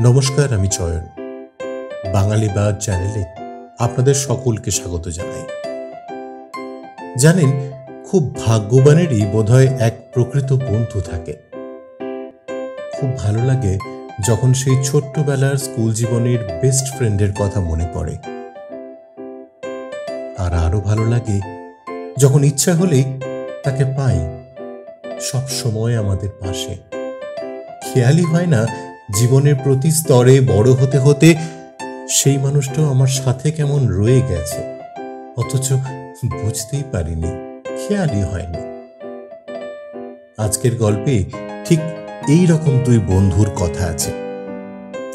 নমস্কার, আমি চয়ন। বাঙালি বাদ চ্যানেলে আপনাদের সকলকে স্বাগত জানাই। জানেন, খুব ভাগ্যবানেরই বোধহয় এক প্রকৃত বন্ধু থাকে। খুব ভালো লাগে যখন সেই ছোট্টবেলার স্কুল জীবনের বেস্ট ফ্রেন্ডের কথা মনে পড়ে। আর আরো ভালো লাগে যখন ইচ্ছা হলেই তাকে পাই, সব সময় আমাদের পাশে। খেয়ালই হয় না জীবনের প্রতি স্তরে বড় হতে হতে সেই মানুষটাও আমার সাথে কেমন রয়ে গেছে, অথচ বুঝতেই পারিনি, খেয়ালই হয়নি। আজকের গল্পে ঠিক এই রকম দুই বন্ধুর কথা আছে।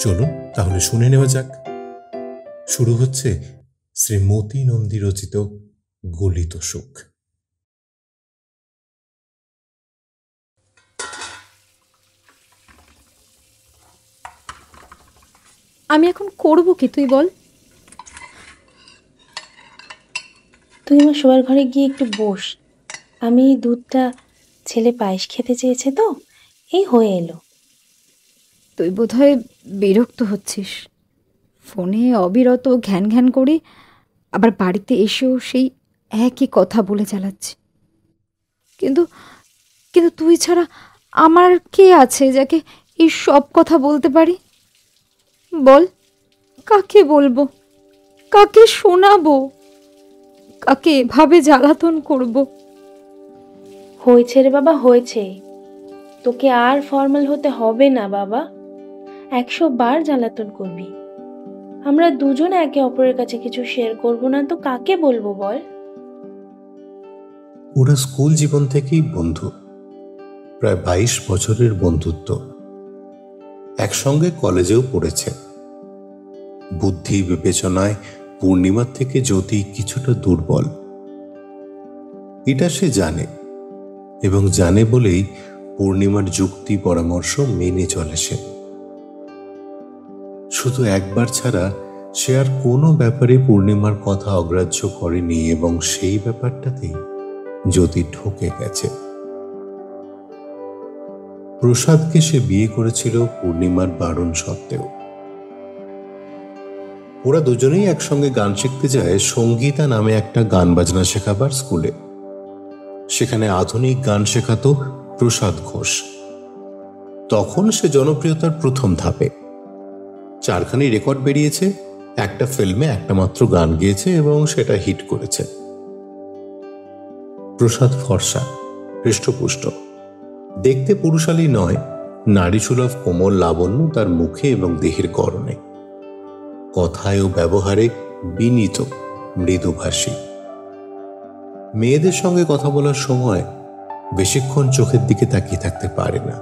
চলুন তাহলে শুনে নেওয়া যাক। শুরু হচ্ছে শ্রী মতি নন্দী রচিত গলিত সুখ। আমি এখন করবো কি তুই বল? তুই আমার শোয়ার ঘরে গিয়ে একটু বস। আমি এই দুধটা, ছেলে পায়েস খেতে চেয়েছে তো, এই হয়ে এলো। তুই বোধহয় বিরক্ত হচ্ছিস। ফোনে অবিরত ঘ্যান ঘ্যান করি, আবার বাড়িতে এসেও সেই একই কথা বলে চালাচ্ছি। কিন্তু কিন্তু তুই ছাড়া আমার কে আছে যাকে এই সব কথা বলতে পারি? বল, কাকে বলবো, কাকে শোনাবো, কাকে এভাবে জ্বালাতন করব? হয়েছে রে বাবা, হয়েছে। তোকে আর ফর্মাল হতে হবে না বাবা। 100 বার জ্বালাতন করবি। আমরা দুজন একে অপরের কাছে কিছু শেয়ার করব না তো কাকে বলবো বল? ওরা স্কুল জীবন থেকেই বন্ধু, প্রায় 22 বছরের বন্ধুত্ব। একসঙ্গে কলেজেও পড়েছে। বুদ্ধি বিবেচনায় পূর্ণিমার থেকে জ্যোতি কিছুটা দুর্বল, এটা সে জানে, এবং জানে বলেই পূর্ণিমার যুক্তি পরামর্শ মেনে চলে সে। শুধু একবার ছাড়া সে আর কোনো ব্যাপারে পূর্ণিমার কথা অগ্রাহ্য করেনি, এবং সেই ব্যাপারটাতেই জ্যোতি ঠকে গেছে। প্রসাদকে সে বিয়ে করেছিল পূর্ণিমার বারণ সত্ত্বেও। ওরা দুজনেই একসঙ্গে গান শিখতে যায় সঙ্গীতা নামে একটা গান বাজনা শেখাবার স্কুলে। সেখানে আধুনিক গান শেখাতো প্রসাদ ঘোষ। তখন সে জনপ্রিয়তার প্রথম ধাপে। 4খানি রেকর্ড বেরিয়েছে, একটা ফিল্মে একটা মাত্র গান গেয়েছে এবং সেটা হিট করেছে। প্রসাদ ফর্সা, হৃষ্টপুষ্ট, দেখতে পুরুষালী নয়, নারীসুলভ কোমল লাবণ্য তার মুখে এবং দেহের গড়নে। কথায় ও ব্যবহারে বিনীত, মৃদুভাষী। মেয়েদের সঙ্গে কথা বলার সময় বেশিক্ষণ চোখের দিকে তাকিয়ে থাকতে পারে না।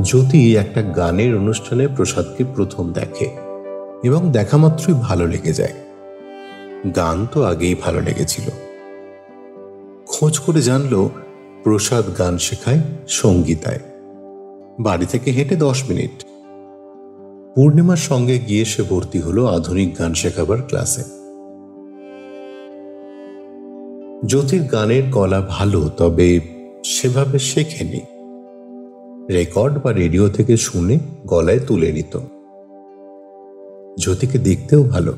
জ্যোতি একটা গানের অনুষ্ঠানে প্রসাদকে প্রথম দেখে এবং দেখা মাত্রই ভালো লেগে যায়। গান তো আগেই ভালো লেগেছিল। খোঁজ করে জানলো প্রসাদ গান শেখায় সঙ্গীতায়। বাড়ি থেকে হেঁটে 10 মিনিট। পূর্ণিমার সঙ্গে গিয়ে সে ভর্তি হলো আধুনিক গান শেখাবার ক্লাসে। জ্যোতির গানের গলা ভালো, তবে সেভাবে শেখেনি। রেকর্ড বা রেডিও থেকে শুনে গলায় তুলে নিত। জ্যোতিকে দেখতেও ভালো,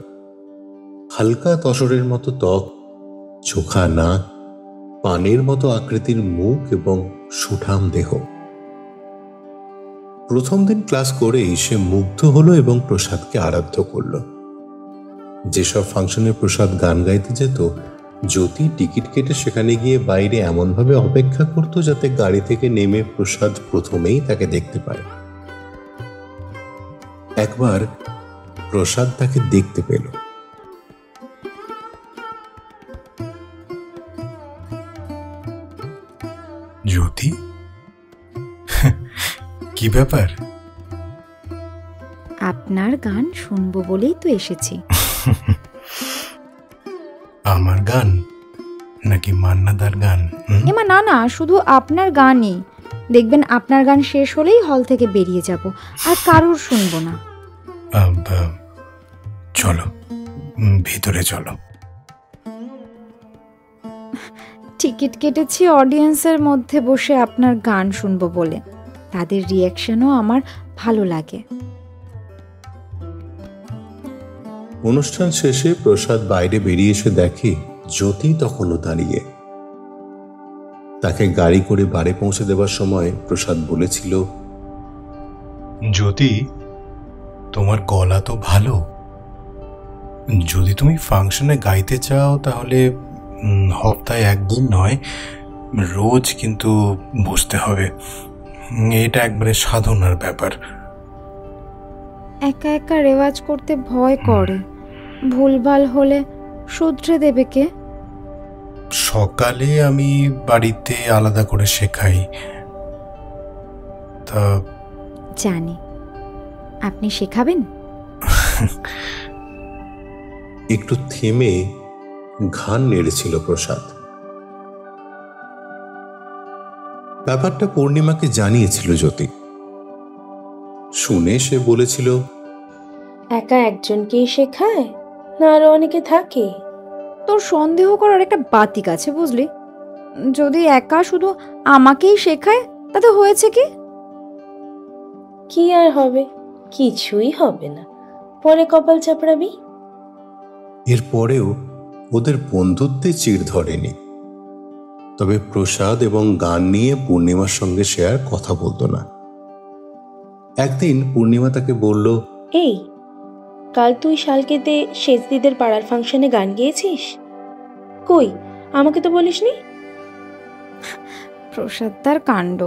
হালকা তসরের মতো ত্বক, চোখা নাক, পানের মতো আকৃতির মুখ এবং সুঠাম দেহ। প্রথম দিন ক্লাস করেই সে মুগ্ধ হলো এবং প্রসাদকে আরাধ্য করল। যেসব ফাংশনে প্রসাদ গান গাইতে যেত, জ্যোতি টিকিট কেটে সেখানে গিয়ে বাইরে এমনভাবে অপেক্ষা করত যাতে গাড়ি থেকে নেমে প্রসাদ প্রথমেই তাকে দেখতে পায়। একবার প্রসাদ তাকে দেখতে পেল। জ্যোতি, কি ব্যাপার? আপনার গান শুনবো বলেই তো এসেছি। আমার গান নাকি মান্নাদার গান? এমা না না, শুধু আপনার গানই। দেখবেন আপনার গান শেষ হলেই হল থেকে বেরিয়ে যাব, আর কারোর শুনবো না। চলো, ভিতরে চলো। টিকিট কেটেছি অডিয়েন্সের মধ্যে বসে আপনার গান শুনবো বলে। তাদের রিয়াকশনও আমার ভালো লাগে। অনুষ্ঠান শেষে প্রসাদ বাইরে বেরিয়ে এসে দেখে জ্যোতি তখনও দাঁড়িয়ে। তাকে গাড়ি করে বাড়ি পৌঁছে দেওয়ার সময় প্রসাদ বলেছিল, জ্যোতি, তোমার গলা তো ভালো। যদি তুমি ফাংশনে গাইতে চাও তাহলে হপ্তায় একদিন নয়, রোজ কিন্তু বসতে হবে। এটা একবারে সাধনার ব্যাপার। একা একা রেওয়াজ করতে ভয় করে, ভুলভাল হলে শুধরে দেবে কে? সকালে আমি বাড়িতে আলাদা করে শেখাই। তা জানি, আপনি শেখাবেন? একটু থেমে ঘাড় নেড়েছিল প্রসাদ। ব্যাপারটা পূর্ণিমাকে জানিয়েছিল জ্যোতি। শুনে সে বলেছিল, একা একজনকেই শেখায় না আরো অনেকে থাকে? তোর সন্দেহ করার একটা বাতিক আছে বুঝলি। যদি একা শুধু আমাকেই শেখায় তাতে হয়েছে কি? কি আর হবে? কিছুই হবে না, পরে কপাল চাপড়াবি। এরপরেও ওদের বন্ধুত্বে চিড় ধরেনি। তবে প্রসাদ এবং গান নিয়ে পূর্ণিমার সঙ্গে সে আর কথা বলতো না। একদিন পূর্ণিমা তাকে বলল, এই, কাল তুই শালকেতে সেজদিদের পাড়ার ফাংশনে গান গেয়েছিস? কই, আমাকে তো বলিসনি। প্রসাদ তার কাণ্ড,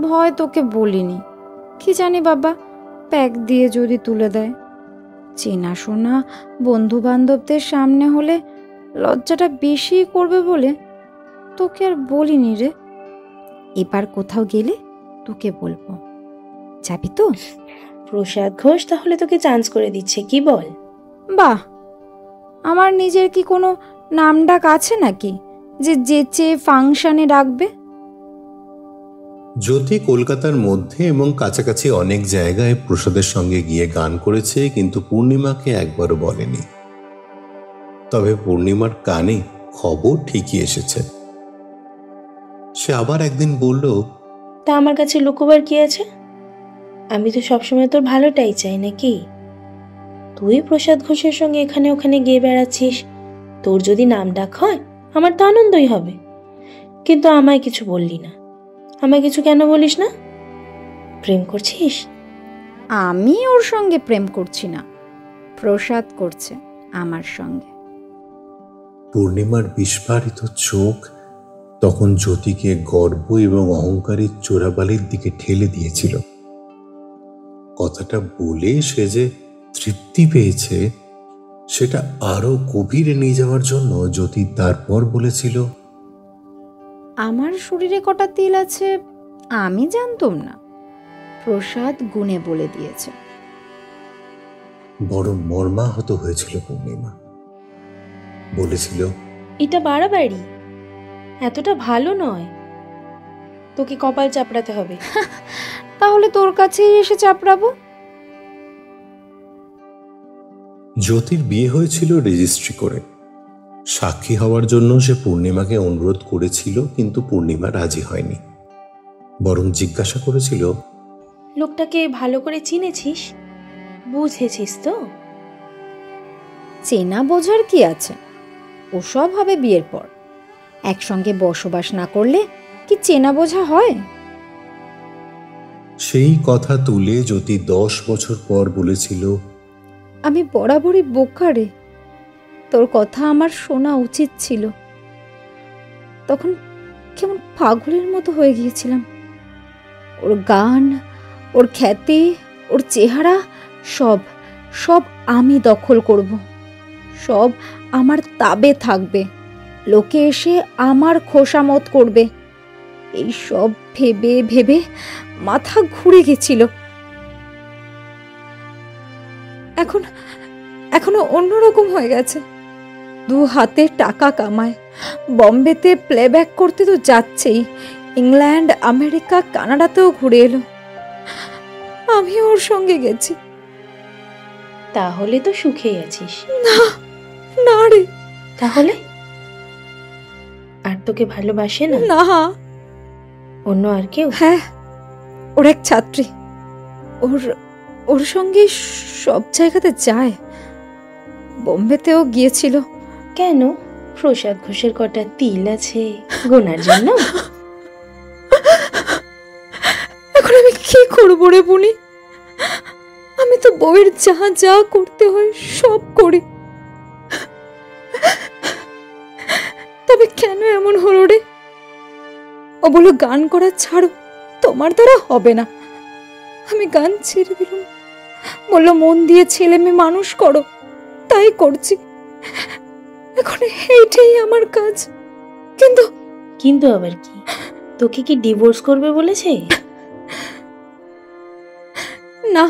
ভয় তোকে বলিনি। কি জানি বাবা, প্যাক দিয়ে যদি তুলে দেয়। চেনাশোনা বন্ধু বান্ধবদের সামনে হলে লজ্জাটা বেশি করবে বলে তোকে আর বলিনি রে। এবার কোথাও গেলে তোকে বলবো, যাবি তো? প্রসাদ ঘোষ তাহলে তোকে চান্স করে দিচ্ছে, কি বল? বাহ, আমার নিজের কি কোনো নামডাক আছে নাকি যে যেচে ফাংশনে ডাকবে? জ্যোতি কলকাতার মধ্যে এবং কাছাকাছি অনেক জায়গায় প্রসাদের সঙ্গে গিয়ে গান করেছে, কিন্তু পূর্ণিমাকে একবারও বলেনি। তবে পূর্ণিমার কানে খবর ঠিকই এসেছে। সে আবার একদিন বলল, তা আমার কাছে লুকোবার কি আছে? আমি তো সবসময় তোর ভালোটাই চাই, নাকি? তুই প্রসাদ ঘোষের সঙ্গে এখানে ওখানে গিয়ে বেড়াচ্ছিস, তোর যদি নাম ডাক হয় আমার তো আনন্দই হবে। কিন্তু আমায় কিছু বললি না। আমায় কিছু কেন বলিস না? প্রেম করছিস? আমি ওর সঙ্গে প্রেম করছি না, প্রসাদ করছে আমার সঙ্গে। পূর্ণিমার বিস্ফারিত চোখ তখন জ্যোতিকে গর্ব এবং অহংকারের চোরাবালির দিকে ঠেলে দিয়েছিল। কথাটা বলে সে যে তৃপ্তি পেয়েছে সেটা আরো গভীরে নিয়ে যাওয়ার জন্য জ্যোতি তারপর বলেছিল, আমার শরীরে কটা তিল আছে আমি জানতাম না, প্রসাদ গুণে বলে দিয়েছে। বড় মর্মাহত হয়েছিল পূর্ণিমা। বলেছিল, এটা বাড়াবাড়ি, এতটা ভালো নয়। তোকে কপাল চাপড়াতে হবে। তাহলে তোর কাছেই এসে চাপড়াবো। জ্যোতির বিয়ে হয়েছিল রেজিস্ট্রি করে। সাক্ষী হওয়ার জন্য সে পূর্ণিমাকে অনুরোধ করেছিল, কিন্তু পূর্ণিমা রাজি হয়নি। বরং জিজ্ঞাসা করেছিল, লোকটাকে ভালো করে চিনেছিস? বুঝেছিস তো? চেনা বোঝার কি আছে, ওসব হবে বিয়ের পর। একসঙ্গে বসবাস না করলে কি চেনা বোঝা হয়? সেই কথা তুলে জ্যোতি 10 বছর পর বলেছিল, আমি বরাবরই বোকা রে, তোর কথা আমার শোনা উচিত ছিল। তখন কেমন পাগলের মতো হয়ে গিয়েছিলাম। ওর গান, ওর খ্যাতি, ওর চেহারা, সব সব আমি দখল করব, সব আমার তাবে থাকবে। লোকে এসে আমার খোসামত করবে। এই সব ভেবে ভেবে মাথা ঘুরে গেছিল। এখনো অন্যরকম হয়ে গেছে। 2 হাতে টাকা কামায়, বম্বেতে প্লেব্যাক করতে তো যাচ্ছেই, ইংল্যান্ড, আমেরিকা, কানাডাতেও ঘুরে এলো। আমি ওর সঙ্গে গেছি। তাহলে তো সুখেই আছিস। না না রে। তাহলে আর তোকে ভালোবাসে না? না। অন্য আর কেউ? হ্যাঁ, ওর এক ছাত্রী। ওর ওর সঙ্গে সব জায়গাতে যায়। বোম্বেতেও গিয়েছিল। কেন, প্রসাদ ঘোষের কটা তিল আছে গোনার জন্য? এখন আমি কি করবো রে বুনি? আমি তো বউয়ের যা যা করতে হয় সব করি, তবে কেন এমন হলো রে? ও বলল গান করা ছাড়ো, তোমার দ্বারা হবে না। আমি গান ছেড়ে দিলাম। বললো মন দিয়ে ছেলে মেয়ে মানুষ করো, তাই করছি। এখন এইটাই আমার কাজ। কিন্তু কিন্তু আবার কি? তোকে কি ডিভোর্স করবে বলেছে? না,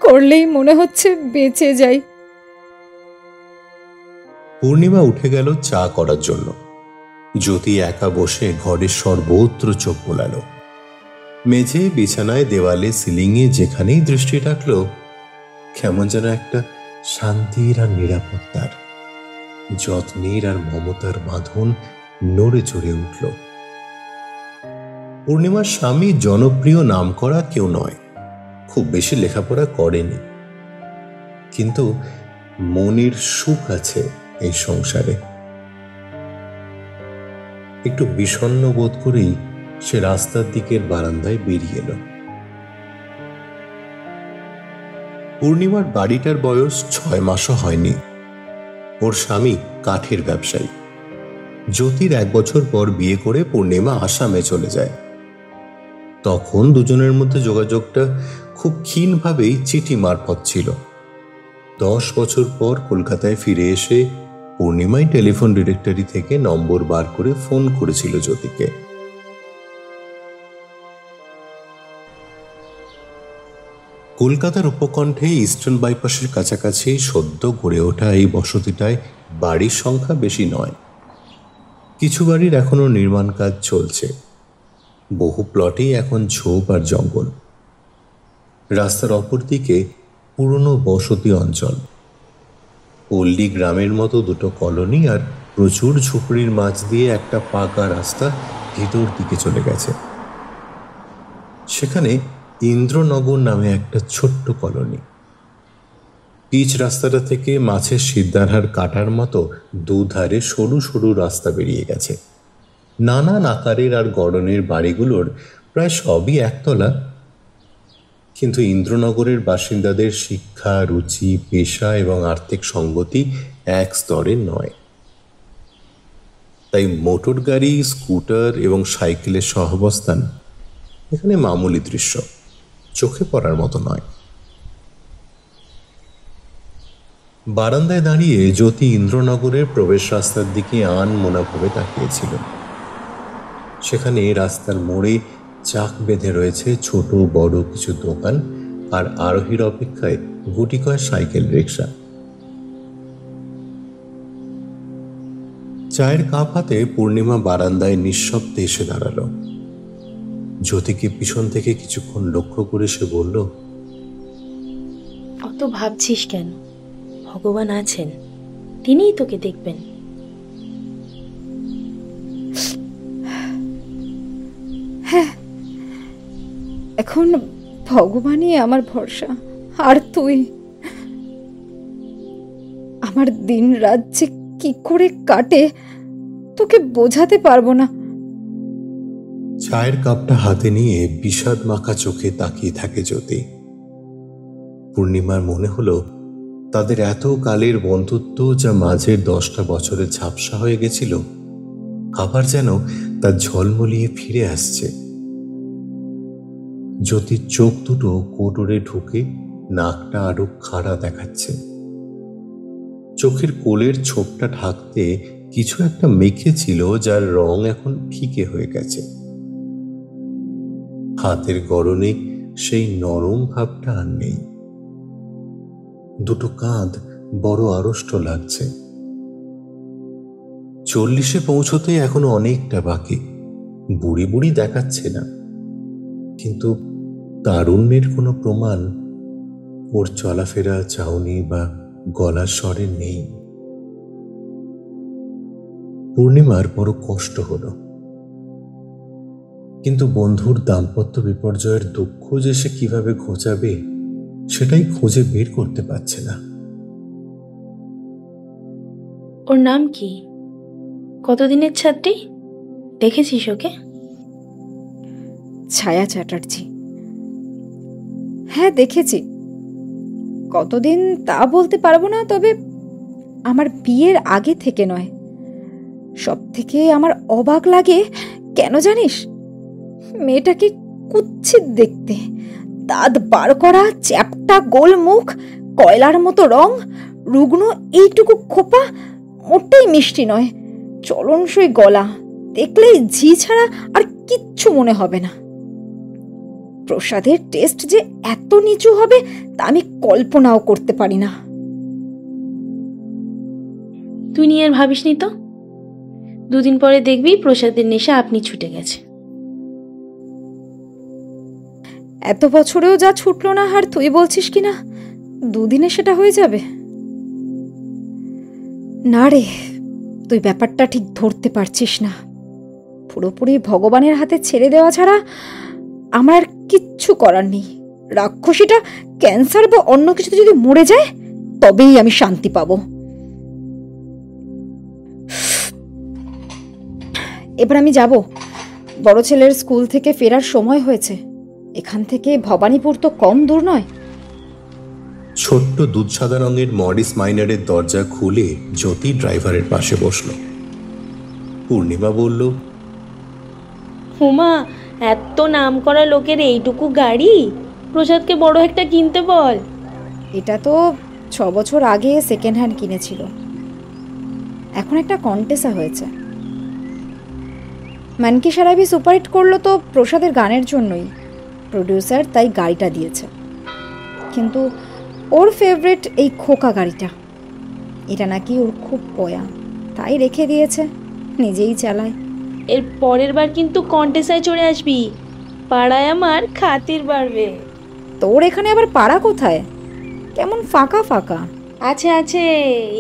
করলেই মনে হচ্ছে বেঁচে যাই। পূর্ণিমা উঠে গেল চা করার জন্য। জ্যোতি একা বসে ঘরের সর্বত্র চোখ বোলাল। মেঝে, বিছানায়, দেওয়ালে, সিলিংয়ে যেখানেই দৃষ্টি রাখল কেমন যেন একটা শান্তির আর নিরাপত্তার, যত্নের আর মমতার বাঁধন নড়ে চড়ে উঠল। পূর্ণিমার স্বামী জনপ্রিয় নামকরা কেউ নয়, খুব বেশি লেখাপড়া করেনি, কিন্তু মনের সুখ আছে এই সংসারে। একটু বিষণ্ণ বোধ করেই সে রাস্তার দিকের বারান্দায় বেরিয়ে এলো। পূর্ণিমার বাড়িটার বয়স 6 মাসও হয়নি। ওর স্বামী কাঠের ব্যবসায়ী। জ্যোতির 1 বছর পর বিয়ে করে পূর্ণিমা আসামে চলে যায়। তখন দুজনের মধ্যে যোগাযোগটা খুব ক্ষীণভাবেই চিঠি মারফত ছিল। 10 বছর পর কলকাতায় ফিরে এসে পূর্ণিমাই টেলিফোন ডিরেক্টরি থেকে নম্বর বার করে ফোন করেছিল জ্যোতিকে। কলকাতার উপকণ্ঠে ইস্টার্ন বাইপাসের কাছাকাছি সদ্য গড়ে ওঠা এই বসতিটায় বাড়ির সংখ্যা বেশি নয়। কিছু বাড়ির এখনো নির্মাণ কাজ চলছে। বহু প্লটেই এখন ঝোপ আর জঙ্গল। রাস্তার অপর দিকে পুরনো বসতি অঞ্চল। পল্লী গ্রামের মতো দুটো কলোনি আর প্রচুর ঝুপড়ির মাঝ দিয়ে একটা পাকা রাস্তা ভিতর দিকে চলে গেছে। সেখানে ইন্দ্রনগর নামে একটা ছোট্ট কলোনি। পিচ রাস্তাটা থেকে মাছের সিদ্ধারহার কাটার মতো দুধারে সরু সরু রাস্তা বেরিয়ে গেছে। নানান আকারের আর গড়নের বাড়িগুলোর প্রায় সবই একতলা, কিন্তু ইন্দ্রনগরের বাসিন্দাদের শিক্ষা, রুচি, পেশা এবং আর্থিক সঙ্গতি এক স্তরের নয়। তাই মোটর গাড়ি, স্কুটার এবং সাইকেলের সহাবস্থান এখানে মামুলি দৃশ্য, চোখে পড়ার মতো নয়। বারান্দায় দাঁড়িয়ে জ্যোতি ইন্দ্রনগরের প্রবেশ রাস্তার দিকে আনমনাভাবে তাকিয়েছিল। সেখানে রাস্তার মোড়ে চাক বেঁধে রয়েছে ছোট বড় কিছু দোকান আর আরোহীর অপেক্ষায় গুটিকয় সাইকেল রিক্সা। চায়ের কাপ হাতে পূর্ণিমা বারান্দায় নিঃশব্দে এসে দাঁড়ালো। জ্যোতিকে পিছন থেকে কিছুক্ষণ লক্ষ্য করে সে বলল, অত ভাবছিস কেন? ভগবান আছেন, তিনিই তোকে দেখবেন। হ্যাঁ, এখন ভগবানই আমার ভরসা। আর তুই? আমার দিন রাত যে কি করে কাটে তোকে বোঝাতে পারবো না। চায়ের কাপটা হাতে নিয়ে বিষাদ মাখা চোখে তাকিয়ে থাকে জ্যোতি। পূর্ণিমার মনে হলো তাদের এত কালের বন্ধুত্ব, যা মাঝের 10টা বছরে ঝাপসা হয়ে গেছিল, আবার যেন তার ঝলমলিয়ে ফিরে আসছে। জ্যোতির চোখ দুটো কোটরে ঢুকে নাকটা আরো খাড়া দেখাচ্ছে। চোখের কোলের ছোপটা ঢাকতে কিছু একটা মেখে ছিল, যার রং এখন ফিকে হয়ে গেছে। হাতের গড়নে সেই নরম ভাবটা আর নেই। দুটো কাঁধ বড় আড়ষ্ট লাগছে। 40-এ পৌঁছতে এখনো অনেকটা বাকি। বুড়ি বুড়ি দেখাচ্ছে না, কিন্তু তারুণ্যের কোনো প্রমাণ ওর চলাফেরা, চাউনি বা গলার স্বরে নেই। পূর্ণিমার বড় কষ্ট হলো। কিন্তু বন্ধুর দাম্পত্য বিপর্যয়ের দুঃখ যে সে কিভাবে ঘোচাবে সেটাই খুঁজে বের করতে পারছে না। ওর নাম কি? কতদিনের ছাত্রী? দেখেছিস ওকে? ছায়া চ্যাটার্জি। হ্যাঁ, দেখেছি। কতদিন তা বলতে পারবো না, তবে আমার বিয়ের আগে থেকে নয়। সব থেকে আমার অবাক লাগে কেন জানিস? মেয়েটাকে কুৎসিত দেখতে, দাঁত বার করা, চ্যাপ্টা গোল মুখ, কয়লার মতো রং, রুগ্ন এইটুকু খোপা, মোটেই মিষ্টি নয়, চলনসই গলা, দেখলেই ঝি ছাড়া আর কিচ্ছু মনে হবে না। প্রসাদের টেস্ট যে এত নিচু হবে তা আমি কল্পনাও করতে পারি না। তুই নিয়ে আর ভাবিসনি তো, দুদিন পরে দেখবি প্রসাদের নেশা আপনি ছুটে গেছে। এত বছরেও যা ছুটলো না, আর তুই বলছিস কিনা দুদিনে সেটা হয়ে যাবে? না রে, তুই ব্যাপারটা ঠিক ধরতে পারছিস না। পুরোপুরি ভগবানের হাতে ছেড়ে দেওয়া ছাড়া আমার আর কিচ্ছু করার নেই। রাক্ষসীটা ক্যান্সার বা অন্য কিছুতে যদি মরে যায় তবেই আমি শান্তি পাবো। এবার আমি যাব। বড় ছেলের স্কুল থেকে ফেরার সময় হয়েছে। এখান থেকে ভবানীপুর তো কম দূর নয়। ছোট্ট দুধ সাদা রঙের মরিস মাইনারের দরজা খুলে জ্যোতি ড্রাইভারের পাশে বসল। পূর্ণিমা বলল, হুমা, এত নাম করা লোকের এইটুকু গাড়ি? প্রসাদকে বড় একটা কিনতে বল। এটা তো 6 বছর আগে সেকেন্ড হ্যান্ড কিনেছিল, এখন একটা কন্টেসা হয়েছে। মানকি সারাবি সুপারহিট করলো তো প্রসাদের গানের জন্যই। প্রডিউসার তাই গাড়িটা দিয়েছে, কিন্তু ওর ফেভারিট এই খোকা গাড়িটা। এটা নাকি ওর খুব পয়া, তাই রেখে দিয়েছে, নিজেই চালায়। এর পরের বার কিন্তু কন্টেসায় চড়ে আসবি, পাড়ায় আমার খাতির বাড়বে। তোর এখানে আবার পাড়া কোথায়? কেমন ফাঁকা ফাঁকা। আছে আছে,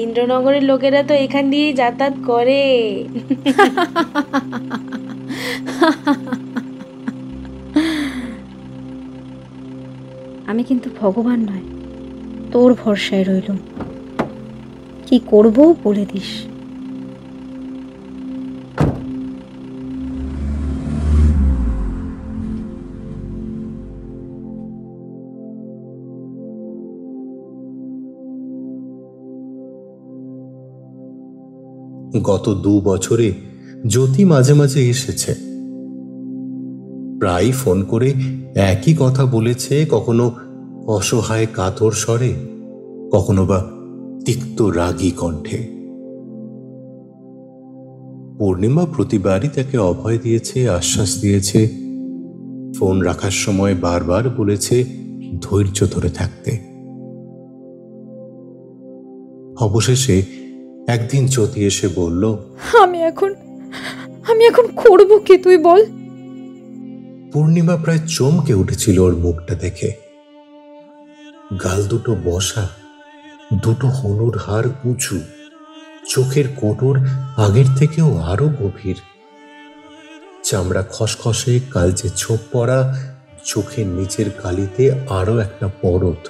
ইন্দ্রনগরের লোকেরা তো এখান দিয়েই যাতায়াত করে। আমি কিন্তু ভগবান নয়, তোর ভরসায় রইলুম। কি করব বলে দিস। গত 2 বছরে জ্যোতি মাঝে মাঝে এসেছে, প্রায় ফোন করে একই কথা বলেছে, কখনো অসহায় কাতর স্বরে, কখনো বা তিক্ত রাগী কণ্ঠে। পূর্ণিমা প্রতিবারই তাকে অভয় দিয়েছে, আশ্বাস দিয়েছে, ফোন রাখার সময় বারবার বলেছে ধৈর্য ধরে থাকতে। অবশেষে একদিন জ্যোতি এসে বলল, আমি এখন করব কি তুই বল। পূর্ণিমা প্রায় চমকে উঠেছিল ওর মুখটা দেখে। গাল দুটো বসা, দুটো হনুর হাড় উঁচু, চোখের কোটর আগের থেকেও আরো গভীর, চামড়া খসখসে, কালচে ছোপ পড়া, চোখের নিচের কালিতে আরো একটা পরত,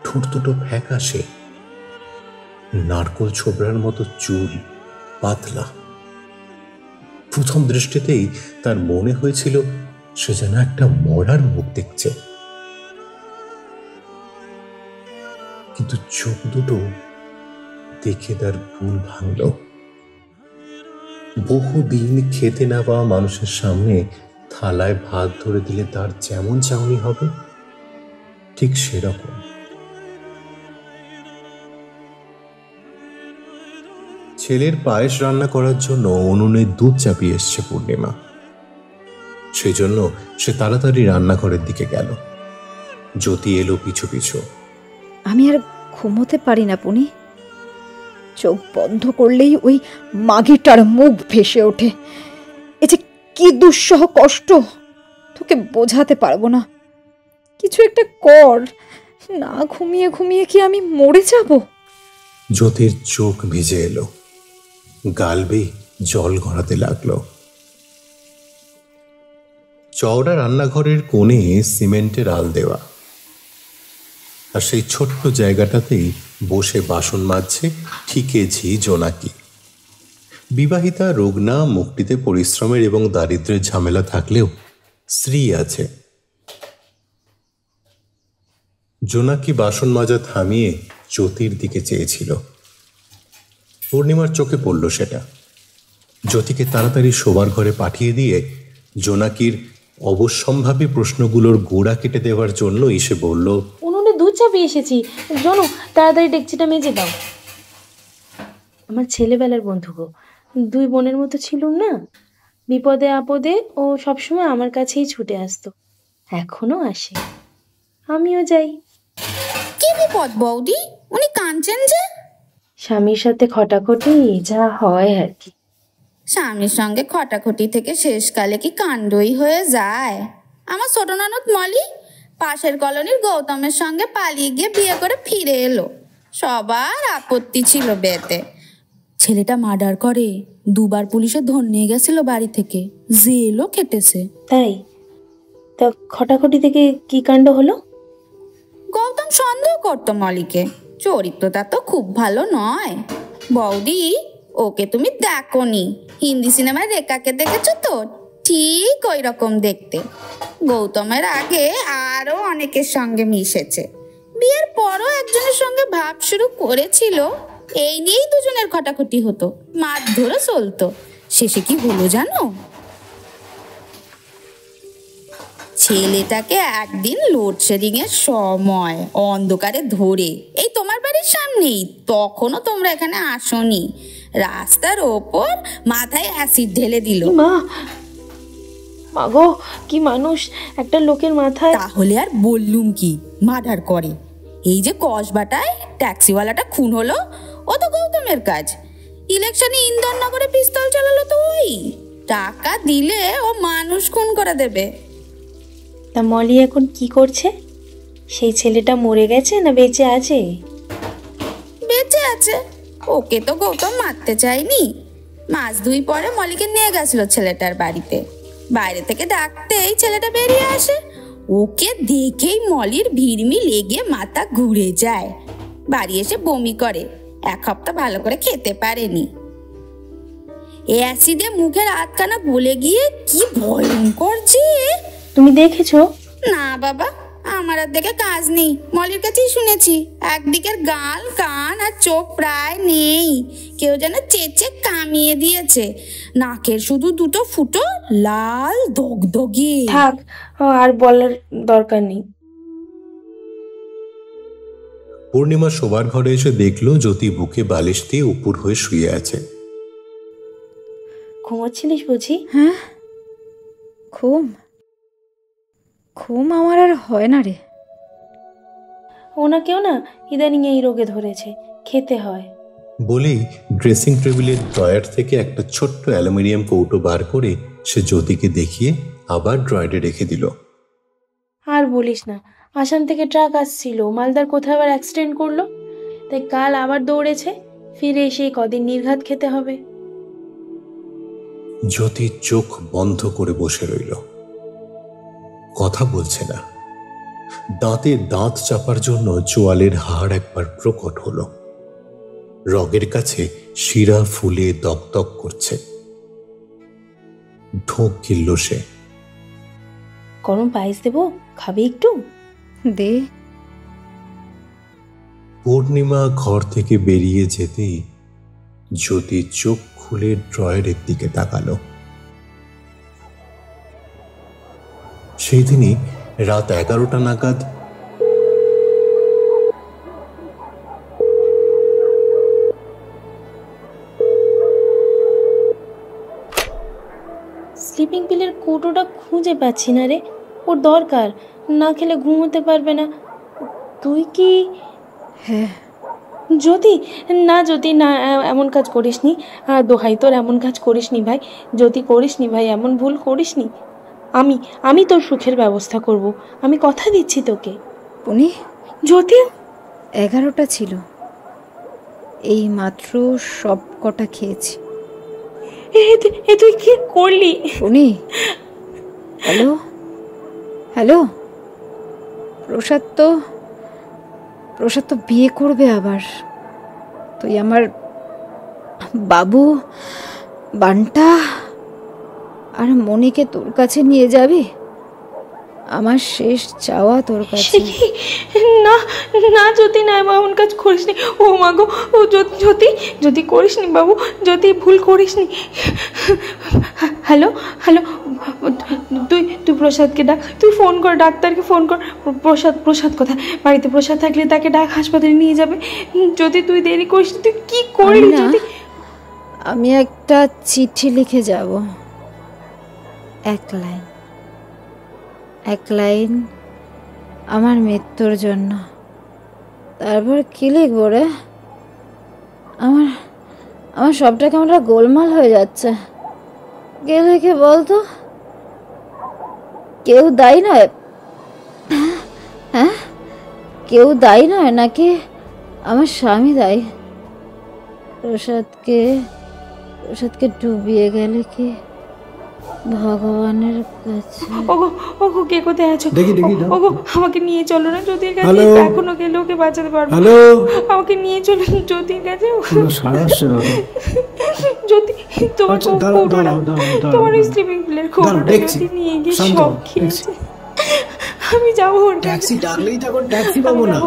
ঠোঁট দুটো ফ্যাকাশে, নারকোল ছোবড়ার মতো চুল, পাতলা। প্রথম দৃষ্টিতেই তার মনে হয়েছিল সে যেন একটা মরার মুখ দেখছে, কিন্তু চোখ দুটো দেখে তার ভুল ভাঙল। বহুদিন খেতে না পাওয়া মানুষের সামনে থালায় ভাত ধরে দিলে তার যেমন চাউনি হবে ঠিক সেরকম। ছেলের পায়েস রান্না করার জন্য উনুনে দুধ চাপিয়ে এসছে পূর্ণিমা। সেই জন্য সে তাড়াতাড়ি রান্নাঘরের দিকে গেল। জ্যোতি এলো পিছু পিছু। আমি আর ঘুমোতে পারি না পুনি। চোখ বন্ধ করলেই ওই মাগিটার মুখ ভেসে ওঠে। এ যে কি দুঃসহ কষ্ট, তোকে বোঝাতে পারবো না। কিছু একটা কর, না ঘুমিয়ে ঘুমিয়ে কি আমি মরে যাব? জ্যোতির চোখ ভিজে এলো, গাল বেয়ে জল গড়াতে লাগলো। চওড়া রান্নাঘরের কোণে সিমেন্টের আল দেওয়া, আর সেই ছোট্ট জায়গাটাতেই বসে বাসন মাজছে ঠিকেছি জোনাকি। বিবাহিতা রুগ্না, মুখটিতে পরিশ্রমের এবং দারিদ্র্যের ঝামেলা থাকলেও স্ত্রী আছে। জোনাকি বাসন মাজা থামিয়ে জ্যোতির দিকে চেয়েছিল। পূর্ণিমার চোখে পড়ল সেটা। জ্যোতিকে তাড়াতাড়ি শোবার ঘরে পাঠিয়ে দিয়ে জোনাকির অবশ্যম্ভাবী প্রশ্নগুলোর গোড়া কেটে দেওয়ার জন্য এসে বলল, উনুনে দুধ চাপিয়ে এসেছি, জানো, তাড়াতাড়ি ডেকচিটা মেজে দাও। আমার ছেলেবেলার বন্ধু গো, 2 বোনের মতো ছিলুম না। বিপদে আপদে ও সবসময় আমার কাছেই ছুটে আসতো, এখনো আসে, আমিও যাই। কি বিপদ বৌদি? উনি কাঁদছেন যে? স্বামীর সাথে খটাখটি যা হয় আর কি। স্বামীর সঙ্গে খটাখটি থেকে শেষকালে কি কাণ্ডই হয়ে যায়। আমার ছোট ননদ মলি পাশের কলোনির গৌতমের সঙ্গে পালিয়ে গিয়ে বিয়ে করে ফিরে এলো। সবার আপত্তি ছিল বেতে। ছেলেটা মার্ডার করে 2 বার পুলিশে ধরে নিয়ে গেছিল বাড়ি থেকে, জেলও কেটেছে। তাই? তা খটাখটি থেকে কি কাণ্ড হলো? গৌতম সন্দেহ করতো মলিকে, চরিত্রটা তো খুব ভালো নয়। বৌদি, ওকে তুমি দেখোনি, হিন্দি সিনেমায় রেখাকে দেখেছো তো? ঠিক ওই রকম দেখতে। গৌতমের আগে আরো অনেকের সঙ্গে মিশেছে, বিয়ের পরও একজনের সঙ্গে ভাব শুরু করেছিল। এই নিয়েই দুজনের খটাখটি হতো, মারধরও চলতো। শেষে কি হলো জানো? ছেলেটাকে একদিন লোডশেডিং এর সময় অন্ধকারে ধরে, এই তোমার বাড়ির সামনেই, তখনও তোমরা এখানে আসোনি, রাস্তার ওপর মাথায় অ্যাসিড ঢেলে দিল। মা, মাগো, কি মানুষ একটা লোকের মাথায়! তাহলে আর বললুম কি, মার্ডার করে। এই যে কসবাটায় ট্যাক্সিওয়ালাটা খুন হলো, ও তো গৌতমের কাজ। ইলেকশনে ইন্দোরনগরে পিস্তল চালালো তো ওই। টাকা দিলে ও মানুষ খুন করে দেবে। তা মলি এখন কি করছে? সেই ছেলেটা মরে গেছে না বেঁচে আছে? বেঁচে আছে। ওকে তো গৌতম মারতে চায়নি। মাস 2 পরে মলিকে নিয়ে গেছিল ছেলেটার বাড়িতে। বাইরে থেকে ডাকতেই ছেলেটা বেরিয়ে আসে। ওকে দেখেই মলির ভিড়মি লেগে মাথা ঘুরে যায়, বাড়ি এসে বমি করে। 1 সপ্তাহ ভালো করে খেতে পারেনি। অ্যাসিডে মুখের আধখানা বলে গিয়ে কি ভয়ঙ্কর যে! তুমি দেখেছো? না বাবা, আমার আর দেখে কাজ নেই। মলির কাছেই শুনেছি, একদিকের গাল, কান আর চোখ প্রায় নেই, কেউ যেন চেঁচে কামিয়ে দিয়েছে। নাকের শুধু 2টো ফুটো লাল দগদগে। থাক, আর বলার দরকার নেই। পূর্ণিমা শোবার ঘরে এসে দেখলো জ্যোতি বুকে বালিশ দিয়ে উপর হয়ে শুয়ে আছে। ঘুমোচ্ছিলিস বুঝি? হ্যাঁ, ঘুম আমার আর হয় না রে। ওনাকেও না ইদানিং এই রোগে ধরেছে, খেতে হয়। বলেই ড্রেসিং টেবিলের ড্রয়ার থেকে একটা ছোট্ট অ্যালুমিনিয়াম কৌটো বার করে সে জ্যোতিকে দেখিয়ে আবার ড্রয়ারে রেখে দিল। আর বলিস না, আসাম থেকে ট্রাক আসছিল, মালদার কোথাও আবার অ্যাক্সিডেন্ট করলো, তাই কাল আবার দৌড়েছে। ফিরে এসে কদিন নির্ঘাত খেতে হবে। জ্যোতি চোখ বন্ধ করে বসে রইল, কথা বলছে না। দাঁতে দাঁত চাপার জন্য চোয়ালের হাড় একবার প্রকট হলো। রগের কাছে শিরা ফুলে দগদগ করছে। ঢোক গিলল সে। গরম পায়েস দেবো, খাবে একটু? দে। পূর্ণিমা ঘর থেকে বেরিয়ে যেতেই জ্যোতি চোখ খুলে ড্রয়ারের দিকে তাকালো। সেই দিনই রাত 11টা নাগাদ স্লিপিং পিলের কৌটোটা খুঁজে পাচ্ছি না রে, ওর দরকার, না খেলে ঘুমোতে পারবে না। তুই কি? হ্যাঁ। জ্যোতি, না জ্যোতি, না, এমন কাজ করিসনি। দোহাই তোর, এমন কাজ করিসনি ভাই। জ্যোতি, করিসনি ভাই, এমন ভুল করিসনি। আমি তোর সুখের ব্যবস্থা করব, আমি কথা দিচ্ছি তোকে। উনি জ্যোতি, 11টা ছিল, এই মাত্র সব কটা খেয়েছি। এ তুই কি করলি? উনি হ্যালো হ্যালো, প্রসাদ তো বিয়ে করবে আবার। তুই আমার বাবু, বান্টা আর মনিকে তোর কাছে নিয়ে যাবি। আমার শেষ চাওয়া তোর কাছে। না না জ্যোতি, না এমন কাজ করিস নি। ও মা গো, ও জ্যোতি, জ্যোতি করিস নি বাবু, জ্যোতি ভুল করিস নি। হ্যালো হ্যালো, তুই প্রসাদকে ডাক, তুই ফোন কর, ডাক্তারকে ফোন কর। প্রসাদ কোথায়? বাড়িতে প্রসাদ থাকলে তাকে ডাক, হাসপাতালে নিয়ে যাবে। যদি তুই দেরি করিস, তুই কি করলি জ্যোতি? আমি একটা চিঠি লিখে যাব, এক লাইন আমার মৃত্যুর জন্য। তারপর কি লিখবো রে? আমার সবটা কেমন গোলমাল হয়ে যাচ্ছে। কে লিখে বলতো? কেউ দায়ী নয়? হ্যাঁ, কেউ দায়ী নয় নাকি আমার স্বামী দায়ী? প্রসাদকে ডুবিয়ে গেলে কি ভগবানের কাছে? ওগো কে কোথায় আছো? ওগো আমাকে নিয়ে চলো না জ্যোতির কাছে, এখনো গেলে ওকে বাঁচাতে পারবো। আমাকে নিয়ে চলো জ্যোতির কাছে। জ্যোতি, তোমার তোমার স্লিপিং পিলের খবরটা জ্যোতি নিয়ে গিয়ে সব খেয়েছে। আমি যাবো, ট্যাক্সি ডাকলেই তখন ট্যাক্সি পাবো না।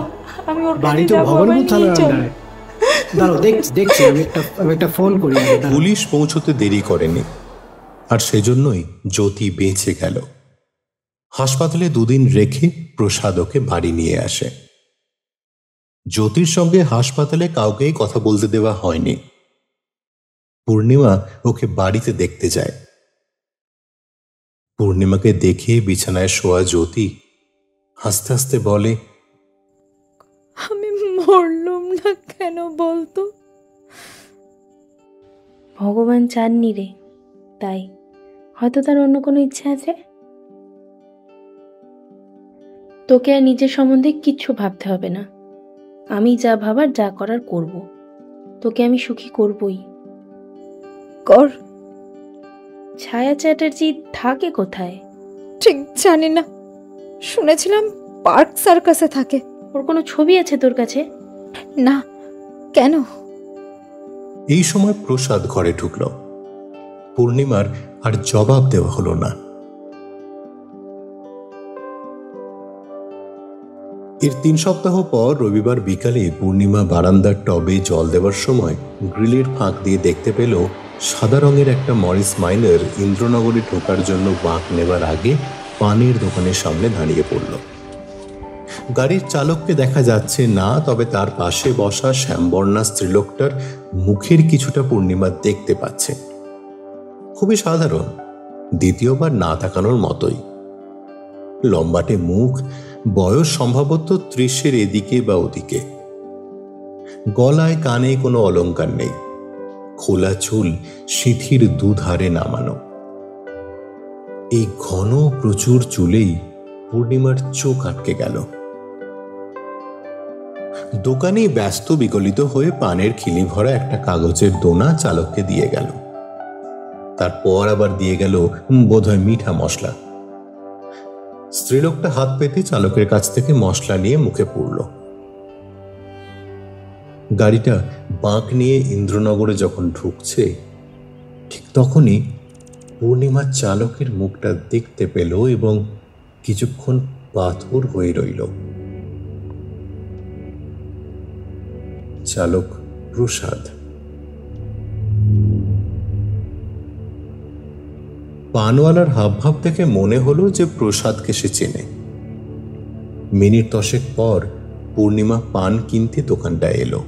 আমি ওর বাড়ি তো ভবনপুর থানার আন্ডারে। দাঁড়াও, দেখছি আমি একটা ফোন করি। পুলিশ পৌঁছতে দেরি করেনি, আর সেজন্যই জ্যোতি বেঁচে গেল। হাসপাতালে 2 দিন রেখে প্রসাদ ওকে বাড়ি নিয়ে আসে। জ্যোতির সঙ্গে হাসপাতালে কাউকেই কথা বলতে দেওয়া হয়নি। পূর্ণিমা ওকে বাড়িতে দেখতে যায়। পূর্ণিমাকে দেখে বিছানায় শোয়া জ্যোতি হাসতে হাসতে বলে, আমি মরলুম না কেন বলতো? ভগবান চাননি রে, তাই হয়তো তার অন্য কোনো ইচ্ছা আছে। তোকে আর নিজের সম্বন্ধে কিচ্ছু ভাবতে হবে না। আমি যা ভাবার, যা করার করব। তোকে আমি সুখী করবই। কর। ছায়া চ্যাটার্জি থাকে কোথায়? ঠিক জানি না, শুনেছিলাম পার্ক সার্কাসে থাকে। ওর কোনো ছবি আছে তোর কাছে? না, কেন? এই সময় প্রসাদ ঘরে ঢুকল। পূর্ণিমার আর জবাব দেওয়া হলো না। এর 3 সপ্তাহ পর রবিবার বিকালে পূর্ণিমা বারান্দার টবে জল দেওয়ার সময় গ্রিলের ফাঁক দিয়ে দেখতে পেল সাদা রঙের একটা মরিস মাইনার ইন্দ্রনগরে ঢোকার জন্য বাঁক নেবার আগে পানের দোকানের সামনে দাঁড়িয়ে পড়ল। গাড়ির চালককে দেখা যাচ্ছে না, তবে তার পাশে বসা শ্যামবর্ণা স্ত্রীলোকটার মুখের কিছুটা পূর্ণিমা দেখতে পাচ্ছে। খুবই সাধারণ, দ্বিতীয়বার না তাকানোর মতোই। লম্বাটে মুখ, বয়স সম্ভবত 30-এর এদিকে বা ওদিকে। গলায় কানে কোনো অলংকার নেই, খোলা চুল সিঁথির দুধারে নামানো। এই ঘন প্রচুর চুলেই পূর্ণিমার চোখ আটকে গেল। দোকানে ব্যস্ত বিগলিত হয়ে পানের খিলি ভরা একটা কাগজের দোনা চালককে দিয়ে গেল। তারপর আবার দিয়ে গেল বোধহয় মিঠা মশলা। স্ত্রীলোকটা হাত পেতে চালকের কাছ থেকে মশলা নিয়ে মুখে পুরল। গাড়িটা বাঁক নিয়ে ইন্দ্রনগরে যখন ঢুকছে, ঠিক তখনই পূর্ণিমা চালকের মুখটা দেখতে পেল এবং কিছুক্ষণ পাথর হয়ে রইল। চালক প্রসাদ। পানওয়ালার হাবভাব থেকে মনে হলো যে প্রসাদকে সে চেনে। মিনিট 10 পর পূর্ণিমা পান কিনতে দোকানটা এলো।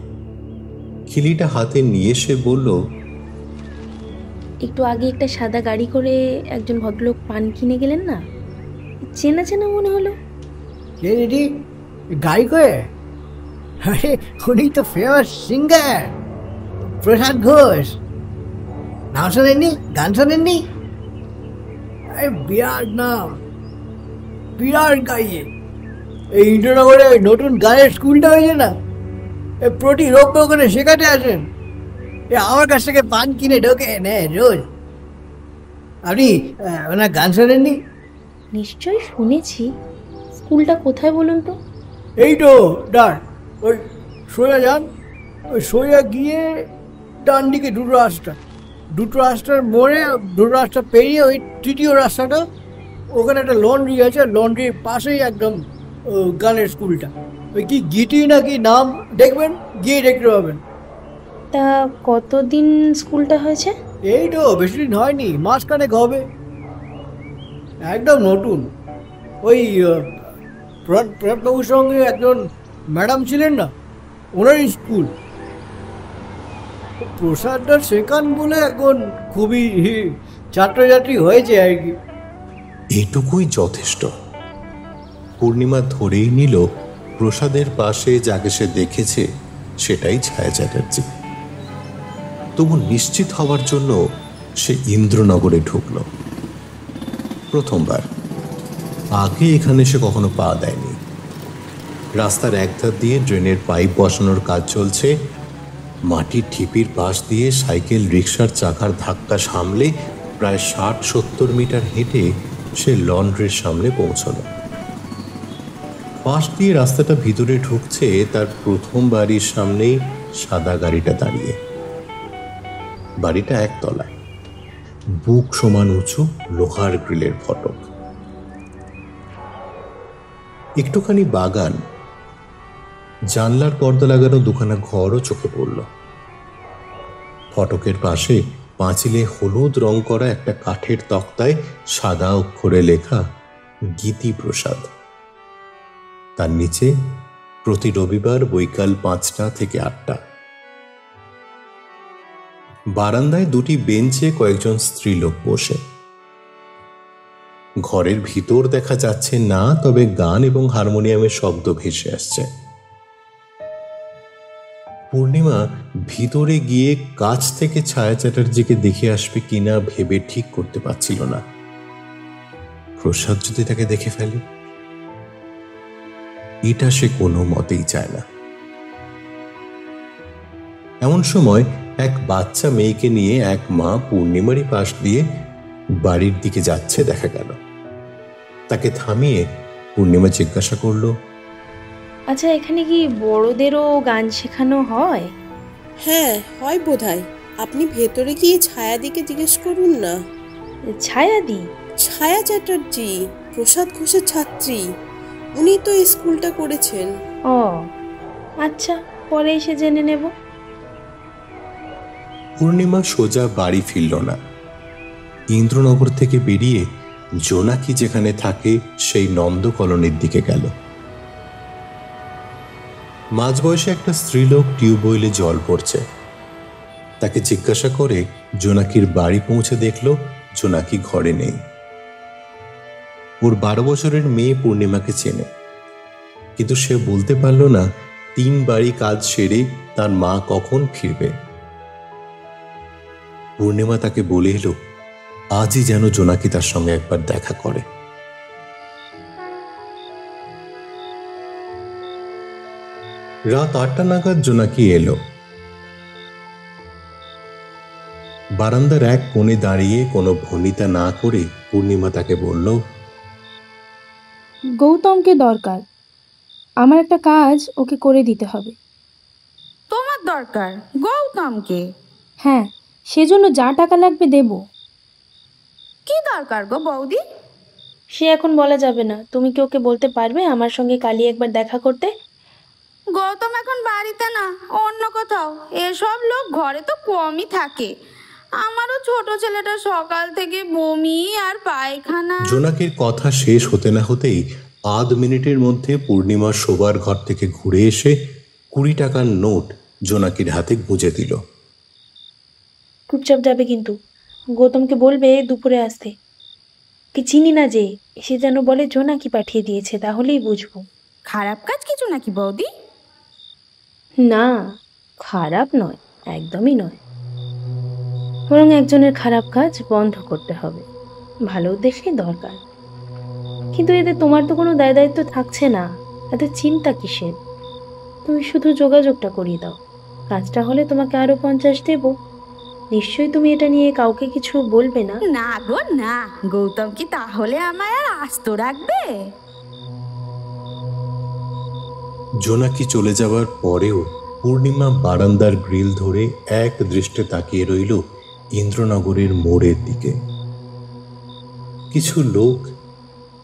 খিলিটা হাতে নিয়ে সে বলল, একটু আগে একটা সাদা গাড়ি করে একজন ভদ্রলোক পান কিনে গেলেন না, চেনা চেনা মনে হলো। দিদি, গাড়ি করে? আরে উনি তো ফেমাস সিঙ্গার প্রসাদ ঘোষ। নাম শোনেননি? গান শোনেননি? বিরাট নাম, বিরাট গাইয়ে। এই ইন্দ্রনগরে নতুন গানের স্কুলটা হয়েছে না, প্রতি রোববার ওখানে শেখাতে আসেন। আমার কাছ থেকে পান কিনে ঢোকে নেয় রোজ। আপনি ওনার গান শোনেননি? নিশ্চয়ই শুনেছি। স্কুলটা কোথায় বলুন তো? এই তো ডান, ওই সোজা যান, ওই সোজা গিয়ে ডান দিকে দুটো রাস্তার মোড়ে, দুটো রাস্তা পেরিয়ে ওই তৃতীয় রাস্তাটা, ওখানে একটা লন্ড্রি আছে, লন্ড্রির পাশেই একদম গানের স্কুলটা। ওই কি গীতি নাকি নাম, দেখবেন, গিয়ে দেখতে পাবেন। তা কতদিন স্কুলটা হয়েছে? এই তো বেশি দিন হয়নি, মাসখানেক হবে, একদম নতুন। ওই প্রভাতবাবুর সঙ্গে একজন ম্যাডাম ছিলেন না, ওনারই স্কুল। প্রসাদটা শেখান বলে এখন খুবই ছাত্রছাত্রী হয়েছে আর কি। এটুকুই যথেষ্ট। পূর্ণিমা ধরেই নিল প্রসাদের পাশে যাকে সে দেখেছে সেটাই ছায়া চ্যাটার্জি। তবু নিশ্চিত হওয়ার জন্য সে ইন্দ্রনগরে ঢুকল। প্রথমবার, আগে এখানে সে কখনো পা দেয়নি। রাস্তার একধার দিয়ে ড্রেনের পাইপ বসানোর কাজ চলছে। মাটির ঢিপির পাশ দিয়ে সাইকেল রিকশার চাকার ধাক্কা সামলে প্রায় 60-70 মিটার হেঁটে সে লন্ড্রির সামনে পৌঁছলো। পাশ দিয়ে রাস্তাটা ভিতরে ঢুকছে, তার প্রথম বাড়ির সামনেই সাদা গাড়িটা দাঁড়িয়ে। বাড়িটা একতলায়, বুক সমান উঁচু লোহার গ্রিলের ফটক, একটুখানি বাগান, জানলার পর্দা লাগানো দুখানা ঘরও চোখে পড়ল। ফটকের পাশে পাঁচিলে হলুদ রং করা একটা কাঠের তক্তায় সাদা অক্ষরে লেখা গীতি প্রসাদ। তার নিচে প্রতি রবিবার বৈকাল 5টা থেকে 8টা। বারান্দায় দুটি বেঞ্চে কয়েকজন স্ত্রীলোক বসে। ঘরের ভিতর দেখা যাচ্ছে না, তবে গান এবং হারমোনিয়ামের শব্দ ভেসে আসছে। পূর্ণিমা ভিতরে গিয়ে কাছ থেকে ছায়া চ্যাটার্জিকে দেখে আসবে কিনা ভেবে ঠিক করতে পারছিল না। প্রসাদ যদি তাকে দেখে ফেলে, এটা সে কোনো মতেই চায় না। এমন সময় এক বাচ্চা মেয়েকে নিয়ে এক মা পূর্ণিমারই পাশ দিয়ে বাড়ির দিকে যাচ্ছে দেখা গেল। তাকে থামিয়ে পূর্ণিমা জিজ্ঞাসা করল, আচ্ছা, এখানে কি বড়দেরও গান শেখানো হয়? হ্যাঁ, হয় বোধহয়। আপনি ভেতরে গিয়ে ছায়াদিকে জিজ্ঞেস করুন না। ছায়াদি? ছায়া চ্যাটার্জি, প্রসাদ ঘোষের ছাত্রী। উনি তো এই স্কুলটা করেছেন। ও আচ্ছা, পরে এসে জেনে নেব। পূর্ণিমা সোজা বাড়ি ফিরল না। ইন্দ্রনগর থেকে বেরিয়ে জোনাকি যেখানে থাকে সেই নন্দ কলোনির দিকে গেল। মাঝবয়সে একটা স্ত্রীলোক টিউবওয়েলে জল পড়ছে। তাকে জিজ্ঞাসা করে জোনাকির বাড়ি পৌঁছে দেখল জোনাকি ঘরে নেই। ওর 12 বছরের মেয়ে পূর্ণিমাকে চেনে, কিন্তু সে বলতে পারল না 3 বাড়ি কাজ সেরে তার মা কখন ফিরবে। পূর্ণিমা তাকে বলে এলো আজই যেন জোনাকি তার সঙ্গে একবার দেখা করে। রাত 8টা নাগাদ জোনাকি এলো। বারান্দার এক কোণে দাঁড়িয়ে কোনো ভনিতা না করে পূর্ণিমা তাকে বলল, গৌতমকে দরকার, আমার একটা কাজ ওকে করে দিতে হবে। তোমার দরকার গৌতমকে? হ্যাঁ, সেজন্য যা টাকা লাগবে দেব। কি দরকার গো বৌদি? সে এখন বলা যাবে না। তুমি কি ওকে বলতে পারবে আমার সঙ্গে কালই একবার দেখা করতে? গৌতম এখন বাড়িতে না, অন্য কোথাও। এসব লোক ঘরে তো কমই থাকে। আমারও ছোট ছেলেটা সকাল থেকে বমি আর পায়খানা। জোনাকির কথা শেষ হতে না হতেই আধ মিনিটের মধ্যে পূর্ণিমা শোবার ঘর থেকে ঘুরে এসে 20 টাকার নোট জোনাকির হাতে গুঁজে দিল। চুপচাপ যাবে কিন্তু। গৌতমকে বলবে দুপুরে আসতে। কি চিনি না যে, এসে যেন বলে জোনাকি পাঠিয়ে দিয়েছে, তাহলেই বুঝবো। খারাপ কাজ কিছু নাকি বৌদি? না, খারাপ নয়, একদমই নয়। বরং একজনের খারাপ কাজ বন্ধ করতে হবে, ভালো উদ্দেশ্যেই দরকার। কিন্তু এতে তোমার তো কোনো দায় দায়িত্ব থাকছে না, এত চিন্তা কিসের? তুমি শুধু যোগাযোগটা করিয়ে দাও, কাজটা হলে তোমাকে আরো 50 দেব। নিশ্চয়ই তুমি এটা নিয়ে কাউকে কিছু বলবে না? না গো না, গৌতম কি তাহলে আমায় আর আস্ত রাখবে? জোনাকি চলে যাওয়ার পরেও পূর্ণিমা বারান্দার গ্রিল ধরে এক দৃষ্টে তাকিয়ে রইল ইন্দ্রনগরের মোড়ের দিকে। কিছু লোক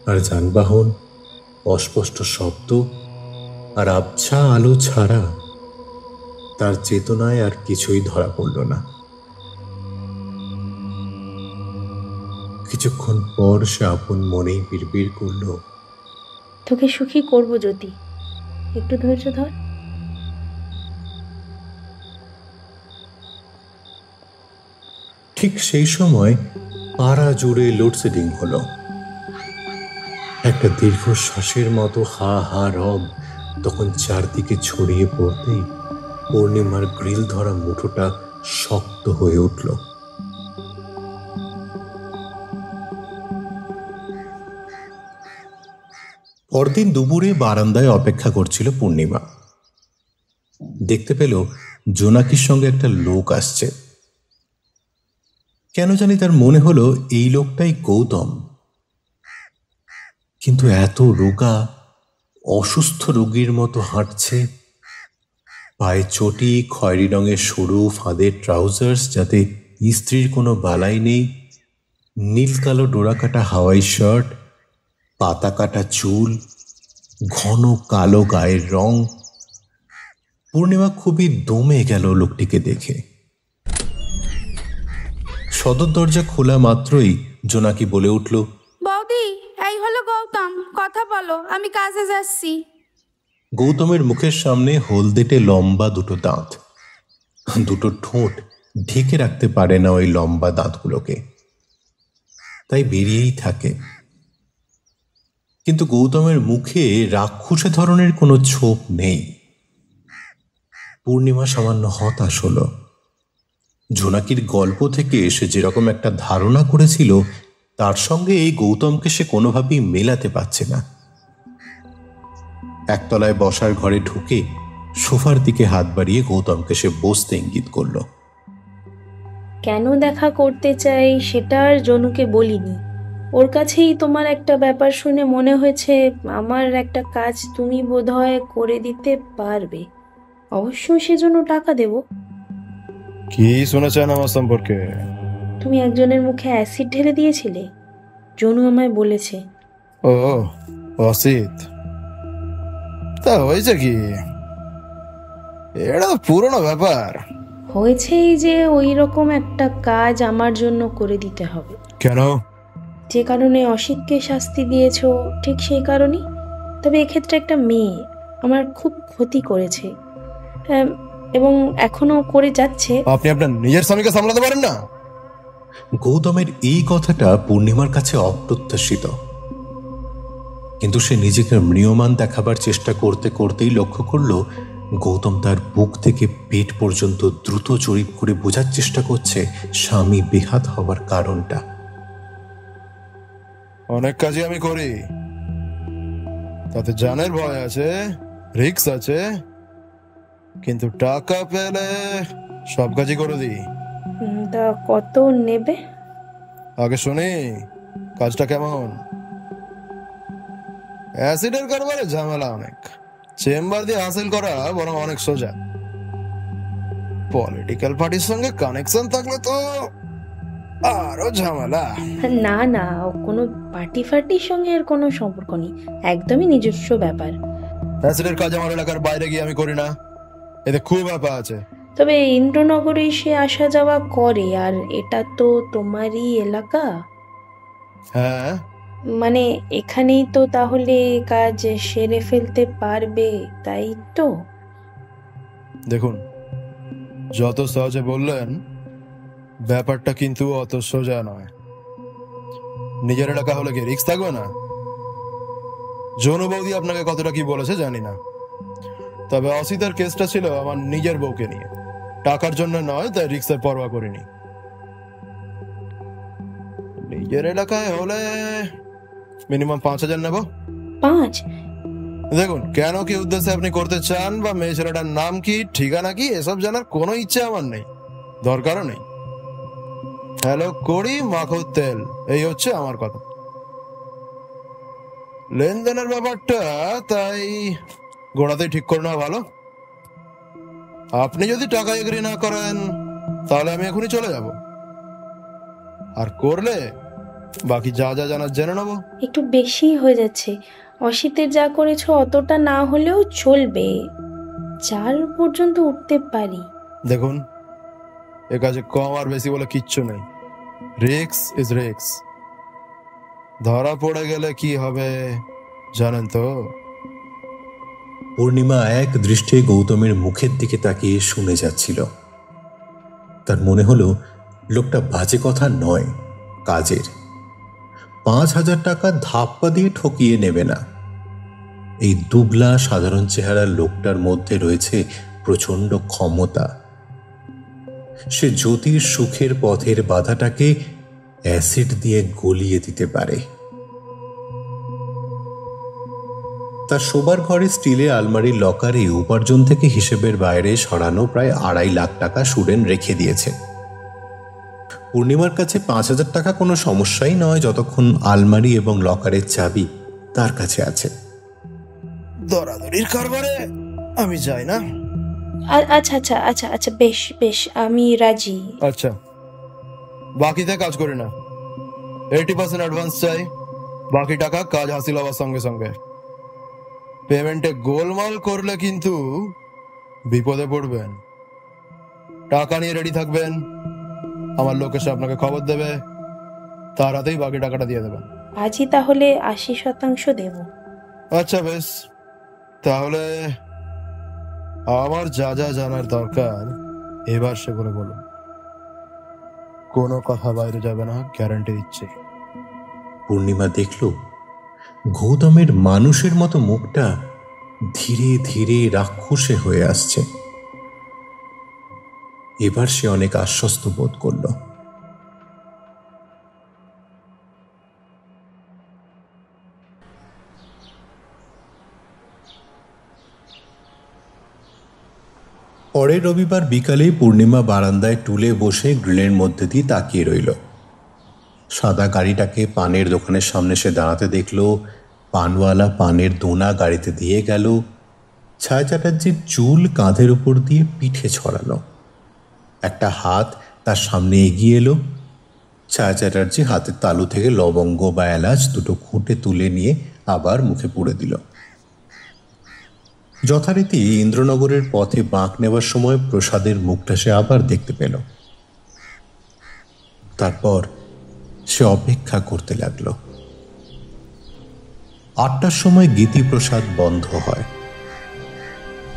আর যানবাহন, অস্পষ্ট শব্দ আর আবছা আলো ছাড়া তার চেতনায় আর কিছুই ধরা পড়ল না। কিছুক্ষণ পর সে আপন মনেই বিড়বিড় করল, তোকে সুখী করব জ্যোতি, একটু ধৈর্য ধর। ঠিক সেই সময় পাড়া জুড়ে লোডশেডিং হলো। একটা দীর্ঘশ্বাসের মতো হা হা রব তখন চারদিকে ছড়িয়ে পড়তেই পূর্ণিমার গ্রিল ধরা মুঠোটা শক্ত হয়ে উঠল। পরদিন দুপুরে বারান্দায় অপেক্ষা করছিল পূর্ণিমা। দেখতে পেল জোনাকির সঙ্গে একটা লোক আসছে। কেন জানি তার মনে হলো এই লোকটাই গৌতম, কিন্তু এত রোগা, অসুস্থ রোগীর মতো হাঁটছে, পায়ে চটি, খয়েরি রঙের সরু ফাঁদের ট্রাউজার্স যাতে ইস্ত্রির কোনো বালাই নেই, নীল কালো ডোরাকাটা হাওয়াই শার্ট, পাতা কাটা চুল, ঘন কালো গায়ের রং। পূর্ণিমা খুবই দমে গেল লোকটিকে দেখে। সদর দরজা খোলা মাত্রই জোনাকি বলে উঠল, বৌদি, এই হলো গৌতম, কথা বলো, আমি কাজে যাচ্ছি। গৌতমের মুখের সামনে হলদেটে লম্বা দুটো দাঁত, দুটো ঠোঁট ঢেকে রাখতে পারে না ওই লম্বা দাঁতগুলোকে, তাই বেরিয়েই থাকে। কিন্তু গৌতমের মুখে রাক্ষসে ধরনের কোনো ছোপ নেই। পূর্ণিমা সামান্য হতাশ হল। জোনাকির গল্প থেকে সে যেরকম একটা ধারণা করেছিল তার সঙ্গে এই গৌতমকে সে কোনোভাবেই মেলাতে পারছে না। একতলায় বসার ঘরে ঢুকে সোফার দিকে হাত বাড়িয়ে গৌতমকে সে বসতে ইঙ্গিত করল। কেন দেখা করতে চাই সেটা আর জনুকে বলিনি। ওর কাছেই তোমার একটা ব্যাপার শুনে মনে হয়েছে আমার একটা কাজ তুমি বোধহয় করে দিতে পারবে। অবশ্যই সেজন্য টাকা দেব। কি শুনেছেন আমার সম্পর্কে? তুমি একজনের মুখে অ্যাসিড ঢেলে দিয়েছিলে, জনু আমায় বলেছে। ও অসিত, তা হয়েছে কি? এটা পুরনো ব্যাপার। হয়েছে এই যে ওই রকম একটা কাজ আমার জন্য করে দিতে হবে। কেন? যে কারণে অসিতকে শাস্তি দিয়েছো ঠিক সেই কারণেই। তবে এক্ষেত্রে একটা মেয়ে আমার খুব ক্ষতি করেছে এবং এখনো করে যাচ্ছে। আপনি আপনার নিজের স্বামীকে সামলাতে পারেন না? গৌতমের এই কথাটা পূর্ণিমার কাছে অপ্রত্যাশিত, কিন্তু সে নিজেকে ম্রিয়মাণ দেখাবার চেষ্টা করতে করতেই লক্ষ্য করল গৌতম তার বুক থেকে পেট পর্যন্ত দ্রুত জরিপ করে বোঝার চেষ্টা করছে স্বামী বেহাত হবার কারণটা। অনেক কাজই আমি করি, তাতে জানের ভয় আছে, রিস্ক আছে, কিন্তু টাকা পেলে সব কাজই করে দিই। তা কত নেবে? আগে শুনি কাজটা কেমন। অ্যাসিডের কারবারে ঝামেলা অনেক, চেম্বার দিয়ে হাসিল করা বরং অনেক সোজা। পলিটিক্যাল পার্টির সঙ্গে কানেকশন থাকলে তো আরো ঝামেলা। না না, কোনো পার্টি ফার্টির সঙ্গে এর কোনো সম্পর্ক নেই, একদমই নিজস্ব ব্যাপার। অ্যাসিডের কাজ আমার এলাকার বাইরে গিয়ে আমি করি না, এতে খুব ব্যাপার আছে। তবে ইন্দ্রনগরে সে আসা যাওয়া করে, আর এটা তো তোমারই এলাকা। হ্যাঁ, মানে এখানেই তো তাহলে কাজ সেরে ফেলতে পারবে, তাই তো? দেখুন, যত সহজে বললেন ব্যাপারটা কিন্তু অত সোজা নয়। নিজের এলাকা হলে কি রিস্ক থাকবে না? জনু বৌদি আপনাকে কতটা কি বলেছে জানি না, তবে অসিতের কেসটা ছিল আমার নিজের বউকে নিয়ে, টাকার জন্য নয়, তাই রিস্কের পরোয়া করিনি। নিজের এলাকায় হলে মিনিমাম 5,000 নেব। 5? দেখুন, কেন কি উদ্দেশ্যে আপনি করতে চান বা মেয়ে ছেলেটার নাম কি, ঠিকানা কি, এসব জানার কোনো ইচ্ছে আমার নেই, দরকারও নেই। হ্যালো করি মাখো তেল, এই হচ্ছে আমার কথা। লেনদেনের ব্যাপারটা তাই গোড়াতেই ঠিক করে নেওয়া ভালো। আপনি যদি টাকা এগ্রি না করেন তাহলে আমি এখনই চলে যাব, আর করলে বাকি যা যা জানার জেনে নেবো। একটু বেশি হয়ে যাচ্ছে। অসিতের যা করেছো অতটা না হলেও চলবে, 4 পর্যন্ত উঠতে পারি। দেখুন, এ কাজে কম আর বেশি বলে কিচ্ছু নেই। Risk is risk. ধরা পড়ে গেলে কি হবে জানেন তো? পূর্ণিমা এক দৃষ্টে গৌতমের মুখের দিকে তাকিয়ে শুনে যাচ্ছিল। তার মনে হলো লোকটা বাজে কথা নয়, কাজের। 5,000 টাকা ধাপ্পা দিয়ে ঠকিয়ে নেবে না। এই দুবলা সাধারণ চেহারার লোকটার মধ্যে রয়েছে প্রচন্ড ক্ষমতা। সে জ্যোতির সুখের পথের বাধাটাকে অ্যাসিড দিয়ে গলিয়ে দিতে পারে। তার শোবার ঘরে স্টিলের আলমারির লকারে উপার্জন থেকে হিসেবের বাইরে সরানো প্রায় 2.5 লাখ টাকা সুরেন রেখে দিয়েছে। পূর্ণিমার কাছে 5,000 টাকা কোনো সমস্যাই নয়, যতক্ষণ আলমারি এবং লকারের চাবি তার কাছে আছে। দরাদরির কারবারে আমি যাই না। আচ্ছা আচ্ছা আচ্ছা আচ্ছা, বেশ বেশ, আমি রাজি। আচ্ছা, বাকিতে কাজ করি না। 80% অ্যাডভান্স চাই, বাকি টাকা কাজ হাসিল হওয়ার সঙ্গে সঙ্গে। পেমেন্টে গোলমাল করলে কিন্তু বিপদে পড়বেন। টাকা নিয়ে রেডি থাকবেন, আমার লোক এসে আপনাকে খবর দেবে, তার হাতেই বাকি টাকাটা দিয়ে দেবেন। আজই তাহলে 80% দেব। আচ্ছা বেশ, তাহলে আমার যা যা জানার দরকার এবার সেগুলো বলুন। কোনো কথা বাইরে যাবে না, গ্যারান্টি দিচ্ছি। পূর্ণিমা দেখল গৌতমের মানুষের মতো মুখটা ধীরে ধীরে রাক্ষসে হয়ে আসছে। এবার সে অনেক আশ্বস্ত বোধ করল। পরের রবিবার বিকালে পূর্ণিমা বারান্দায় টুলে বসে গ্রিলের মধ্যে দিয়ে তাকিয়ে রইল। সাদা গাড়িটাকে পানের দোকানের সামনে সে দাঁড়াতে দেখল। পানওয়ালা পানের দোনা গাড়িতে দিয়ে গেল। ছায়া চ্যাটার্জির চুল কাঁধের উপর দিয়ে পিঠে ছড়ানো। একটা হাত তার সামনে এগিয়ে এলো। ছায়া চ্যাটার্জি হাতের তালু থেকে লবঙ্গ বা এলাচ দুটো খুঁটে তুলে নিয়ে আবার মুখে পুড়ে দিল। যথারীতি ইন্দ্রনগরের পথে বাঁক নেবার সময় প্রসাদের মুখটা সে আবার দেখতে পেল। তারপর সে অপেক্ষা করতে লাগলো। 8টার সময় গীতিপ্রসাদ বন্ধ হয়।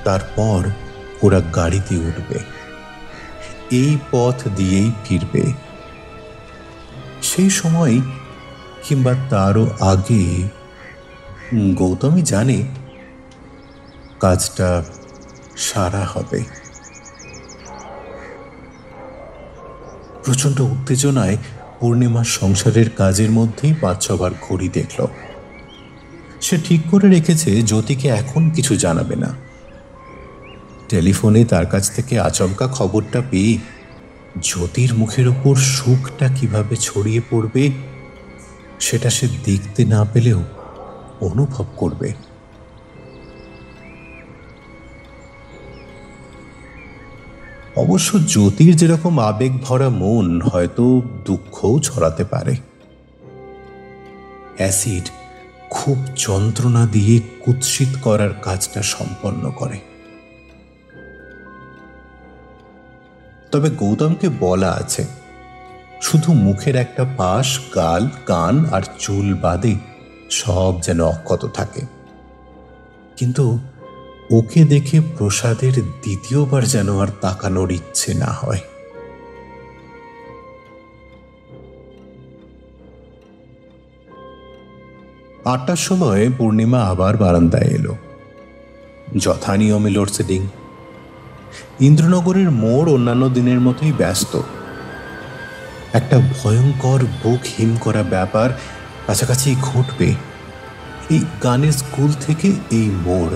তারপর ওরা গাড়িতে উঠবে, এই পথ দিয়েই ফিরবে। সেই সময় কিংবা তারও আগে গৌতমই জানে কাজটা সারা হবে। প্রচন্ড উত্তেজনায় পূর্ণিমার সংসারের কাজের মধ্যেই 5-6 বার ঘড়ি দেখল। সে ঠিক করে রেখেছে জ্যোতিকে এখন কিছু জানাবে না। টেলিফোনে তার কাছ থেকে আচমকা খবরটা পেয়ে জ্যোতির মুখের ওপর সুখটা কিভাবে ছড়িয়ে পড়বে সেটা সে দেখতে না পেলেও অনুভব করবে। অবশ্য জ্যোতির যেরকম আবেগ ভরা মন হয়তো দুঃখও ছড়াতে পারে। অ্যাসিড খুব যন্ত্রণা দিয়ে কুৎসিত করার কাজটা সম্পন্ন করে। তবে গৌতমকে বলা আছে শুধু মুখের একটা পাশ, গাল, কান আর চুল বাদে সব যেন অক্ষত থাকে। কিন্তু ওকে দেখে প্রসাদের দ্বিতীয়বার যেন আর তাকানোর ইচ্ছে না হয়। আটটার সময় পূর্ণিমা আবার বারান্দায় এলো। যথা নিয়মে লোডশেডিং। ইন্দ্রনগরের মোড় অন্যান্য দিনের মতোই ব্যস্ত। একটা ভয়ঙ্কর বুক হিম করা ব্যাপার কাছাকাছি ঘটবে। এই গানের স্কুল থেকে এই মোড়,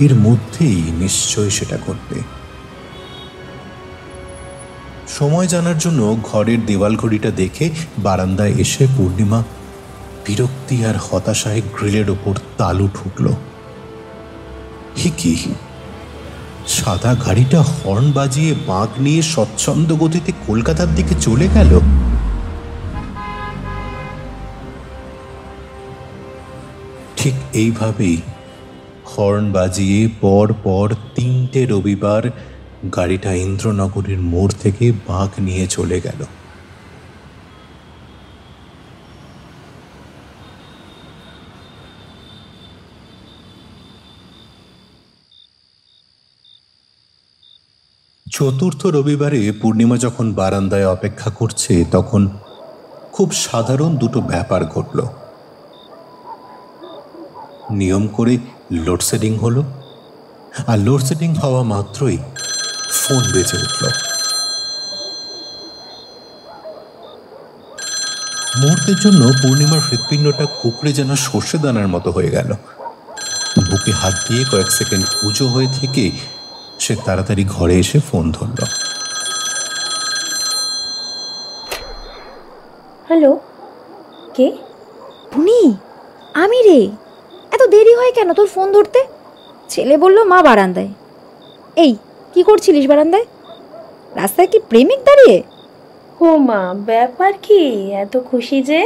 এর মধ্যেই নিশ্চয় সেটা ঘটবে। সময় জানার জন্য ঘরের দেওয়াল ঘড়িটা দেখে বারান্দায় এসে পূর্ণিমা বিরক্তি আর হতাশায় গ্রিলের ওপর তালু ঠুকল। কি সাদা গাড়িটা হর্ন বাজিয়ে বাঁক নিয়ে স্বচ্ছন্দ গতিতে কলকাতার দিকে চলে গেল। ঠিক এইভাবেই হর্ন বাজিয়ে পর পর 3টে রবিবার গাড়িটা ইন্দ্রনগরের মোড় থেকে বাঁক নিয়ে চলে গেল। চতুর্থ রবিবারে পূর্ণিমা যখন বারান্দায় অপেক্ষা করছে তখন খুব সাধারণ দুটো ব্যাপার ঘটল। নিয়ম করে লোডশেডিং হলো, আর লোডশেডিং হওয়া মাত্রই ফোন বেজে উঠল। মুহূর্তের জন্য পূর্ণিমার হৃৎপিণ্ডটা কুকড়ে যেন সর্ষে দানার মতো হয়ে গেল। বুকে হাত দিয়ে কয়েক সেকেন্ড উঁচু হয়ে থেকে সে তাড়াতাড়ি ঘরে এসে ফোন ধরল। হ্যালো, কে? টুনি, আমি রে। এত দেরি হয় কেন তোর ফোন ধরতে? ছেলে বলল মা বারান্দায়। এই কি করছিলিস বারান্দায়? রাস্তায় কি প্রেমিক দাঁড়িয়ে? ও মা, ব্যাপার কি এত খুশি যে?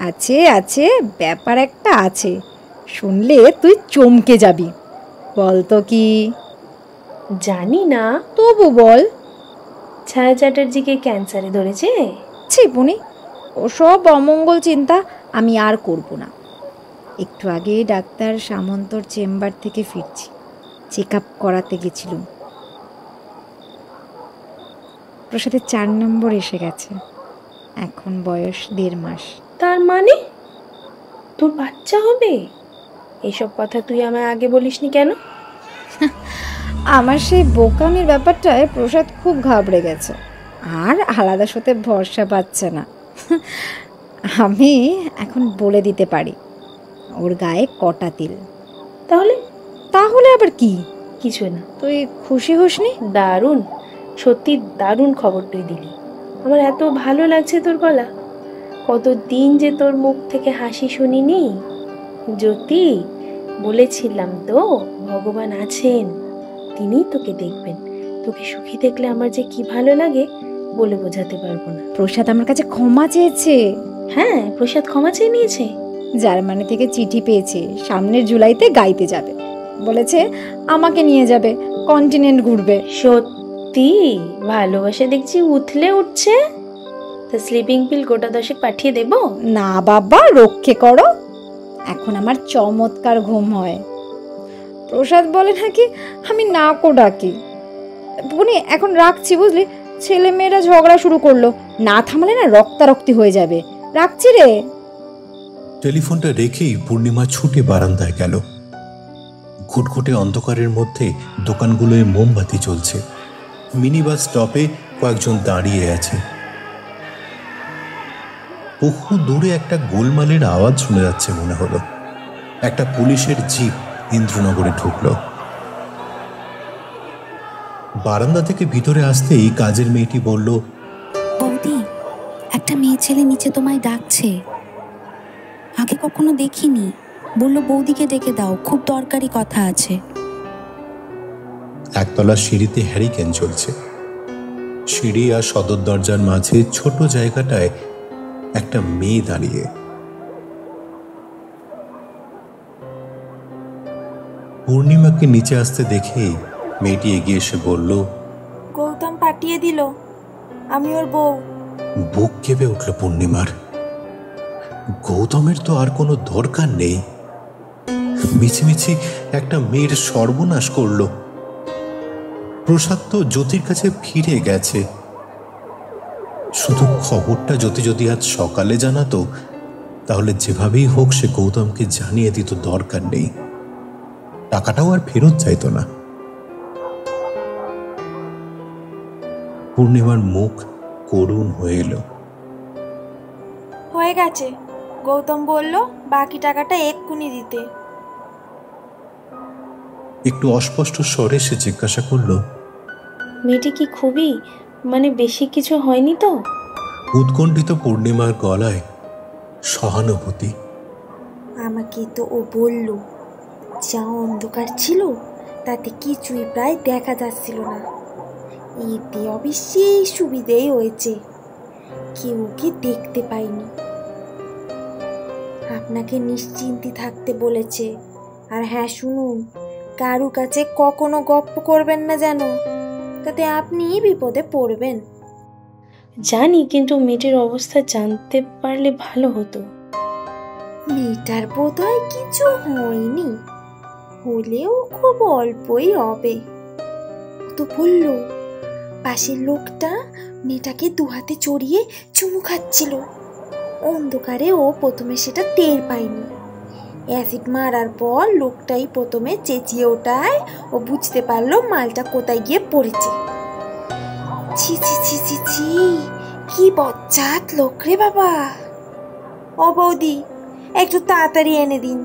আছে আছে, ব্যাপার একটা আছে, শুনলে তুই চমকে যাবি। বল তো কি? জানি না, তবু বল। ছায়া চ্যাটার্জিকে ক্যান্সারে ধরেছে। ছি পুনি, ওসব অমঙ্গল চিন্তা আমি আর করব না। একটু আগে ডাক্তার সামন্তর চেম্বার থেকে ফিরছি, চেক আপ করাতে গেছিলুম। প্রসাদের 4 নম্বর এসে গেছে, এখন বয়স 1.5 মাস। তার মানে তোর বাচ্চা হবে? এসব কথা তুই আমায় আগে বলিসনি কেন? আমার সেই বোকামির ব্যাপারটায় প্রসাদ খুব ঘাবড়ে গেছে, আর আলাদা সাথে ভরসা পাচ্ছে না। আমি এখন বলে দিতে পারি ওর গায়ে কটা তিল। তাহলে? তাহলে আবার কি? কিছু না। তুই খুশি হসনি? দারুণ, সত্যি দারুণ খবর তুই দিলি। আমার এত ভালো লাগছে তোর গলা। কতদিন যে তোর মুখ থেকে হাসি শুনিনি। জ্যোতি, বলেছিলাম তো ভগবান আছেন, তিনি তোকে দেখবেন। তোকে সুখী দেখলে আমার যে কি ভালো লাগে বলে বোঝাতে পারবো না। প্রসাদ আমার কাছে ক্ষমা চেয়েছে। হ্যাঁ, প্রসাদ ক্ষমা চেয়ে নিয়েছে। জার্মানি থেকে চিঠি পেয়েছে, সামনের জুলাইতে গাইতে যাবে। বলেছে আমাকে নিয়ে যাবে, কন্টিনেন্ট ঘুরবে। সত্যি ভালোবাসা দেখছি উথলে উঠছে। তা স্লিপিং পিল গোটা 10 পাঠিয়ে দেব? না বাবা, রক্ষে করো। এখন আমার চমৎকার ঘুম হয়। প্রসাদ বলে নাকি আমি নাকও ডাকি। পুনি এখন রাখছি, বুঝলি? ছেলে মেয়েরা ঝগড়া শুরু করলো, না থামলে না রক্তারক্তি হয়ে যাবে। রাখছি রে। টেলিফোনটা রেখেই পূর্ণিমা ছুটে বারান্দায় গেল। ঘুটঘুটে অন্ধকারের মধ্যে দোকানগুলোয় মোমবাতি জ্বলছে। মিনি বাস স্টপে কয়েকজন দাঁড়িয়ে আছে। বহু দূরে একটা গোলমালের আওয়াজ শোনা যাচ্ছে মনে হলো। একটা পুলিশের জিপ ইন্দ্রনগরে ঢুকলো। বারান্দা থেকে ভিতরে আসতেই কাজের মেয়েটি বলল, বৌদি, একটা মেয়ে ছেলে নিচে তোমায় ডাকছে। আগে কখনো দেখিনি, বলল বৌদিকে ডেকে দাও, খুব দরকারি কথা আছে। একতলা সিঁড়িতে হ্যারিকেন চলছে। সিঁড়ি আর সদর দরজার মাঝে ছোট জায়গাটায় একটা মেয়ে দাঁড়িয়ে। পূর্ণিমাকে নিচে আসতে দেখে মেয়েটি এগিয়ে এসে বলল, গৌতম পাঠিয়ে দিল, আমি ওর বউ। বুক কেঁপে উঠল পূর্ণিমার। গৌতমের তো আর কোনো দরকার নেই। মিছিমিছি একটা মেয়ের সর্বনাশ করলো। প্রসাদ তো জ্যোতির কাছে ফিরে গেছে। শুধু খবরটা জ্যোতি যদি আজ সকালে জানাতো, তাহলে যেভাবেই হোক সে গৌতমকে জানিয়ে দিত দরকার নেই। টাকাটাও আর ফেরত চাইতো না। পূর্ণিমার মুখ করুণ হয়ে এলো। হয়ে গেছে, গৌতম বলল বাকি টাকাটা এক্ষুনি দিতে। একটু অস্পষ্ট স্বরে সে জিজ্ঞাসা করলো, মেয়েটি কি খুবই মানে বেশি কিছু হয়নি তো? উৎকণ্ঠিত পূর্ণিমার গলায় সহানুভূতি। আমাকে তো ও বলল, যা অন্ধকার ছিল তাতে কিছুই প্রায় দেখা যাচ্ছিল না। এতে অবশ্যই সুবিধেই হয়েছে, কেউ ওকে দেখতে পায়নি। আপনাকে নিশ্চিন্তে থাকতে বলেছে। আর হ্যাঁ শুনুন, কারু কাছে কখনো গপ্প করবেন না যেন, তাতে আপনিই বিপদে পড়বেন। জানি, কিন্তু মেয়েটির অবস্থা জানতে পারলে ভালো হতো। মেয়েটার বোধহয় কিছু হয়নি, হলেও খুব অল্পই হবে। ও তো বলল পাশের লোকটা মেয়েটাকে দুহাতে চড়িয়ে চুমু খাচ্ছিল। অন্ধকারে ও প্রথমে সেটা টের পায়নি। অ্যাসিড মারার পর লোকটাই প্রথমে চেঁচিয়ে ওঠায় ও বুঝতে পারলো মালটা কোথায় গিয়ে পড়েছে। ছি ছি ছি ছি ছি, কি বজ্জাত লোক রে বাবা। ও বৌদি, একটু তাড়াতাড়ি এনে দিন।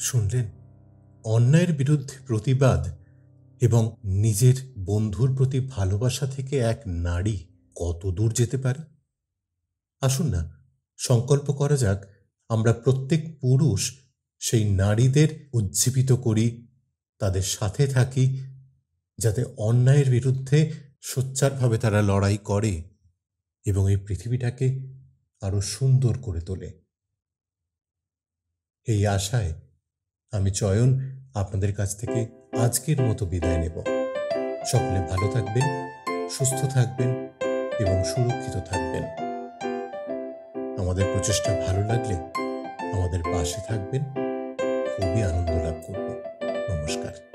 শুনলেন অন্যায়ের বিরুদ্ধে প্রতিবাদ এবং নিজের বন্ধুর প্রতি ভালোবাসা থেকে এক নারী কত দূর যেতে পারে। আসুন না, সংকল্প করা যাক আমরা প্রত্যেক পুরুষ সেই নারীদের উজ্জীবিত করি, তাদের সাথে থাকি, যাতে অন্যায়ের বিরুদ্ধে সোচ্চারভাবে তারা লড়াই করে এবং এই পৃথিবীটাকে আরো সুন্দর করে তোলে। এই আশায় আমি চয়ন আপনাদের কাছ থেকে আজকের মতো বিদায় নেব। সকলে ভালো থাকবেন, সুস্থ থাকবেন এবং সুরক্ষিত থাকবেন। আমাদের প্রচেষ্টা ভালো লাগলে আমাদের পাশে থাকবেন, খুবই আনন্দ লাভ করব। নমস্কার।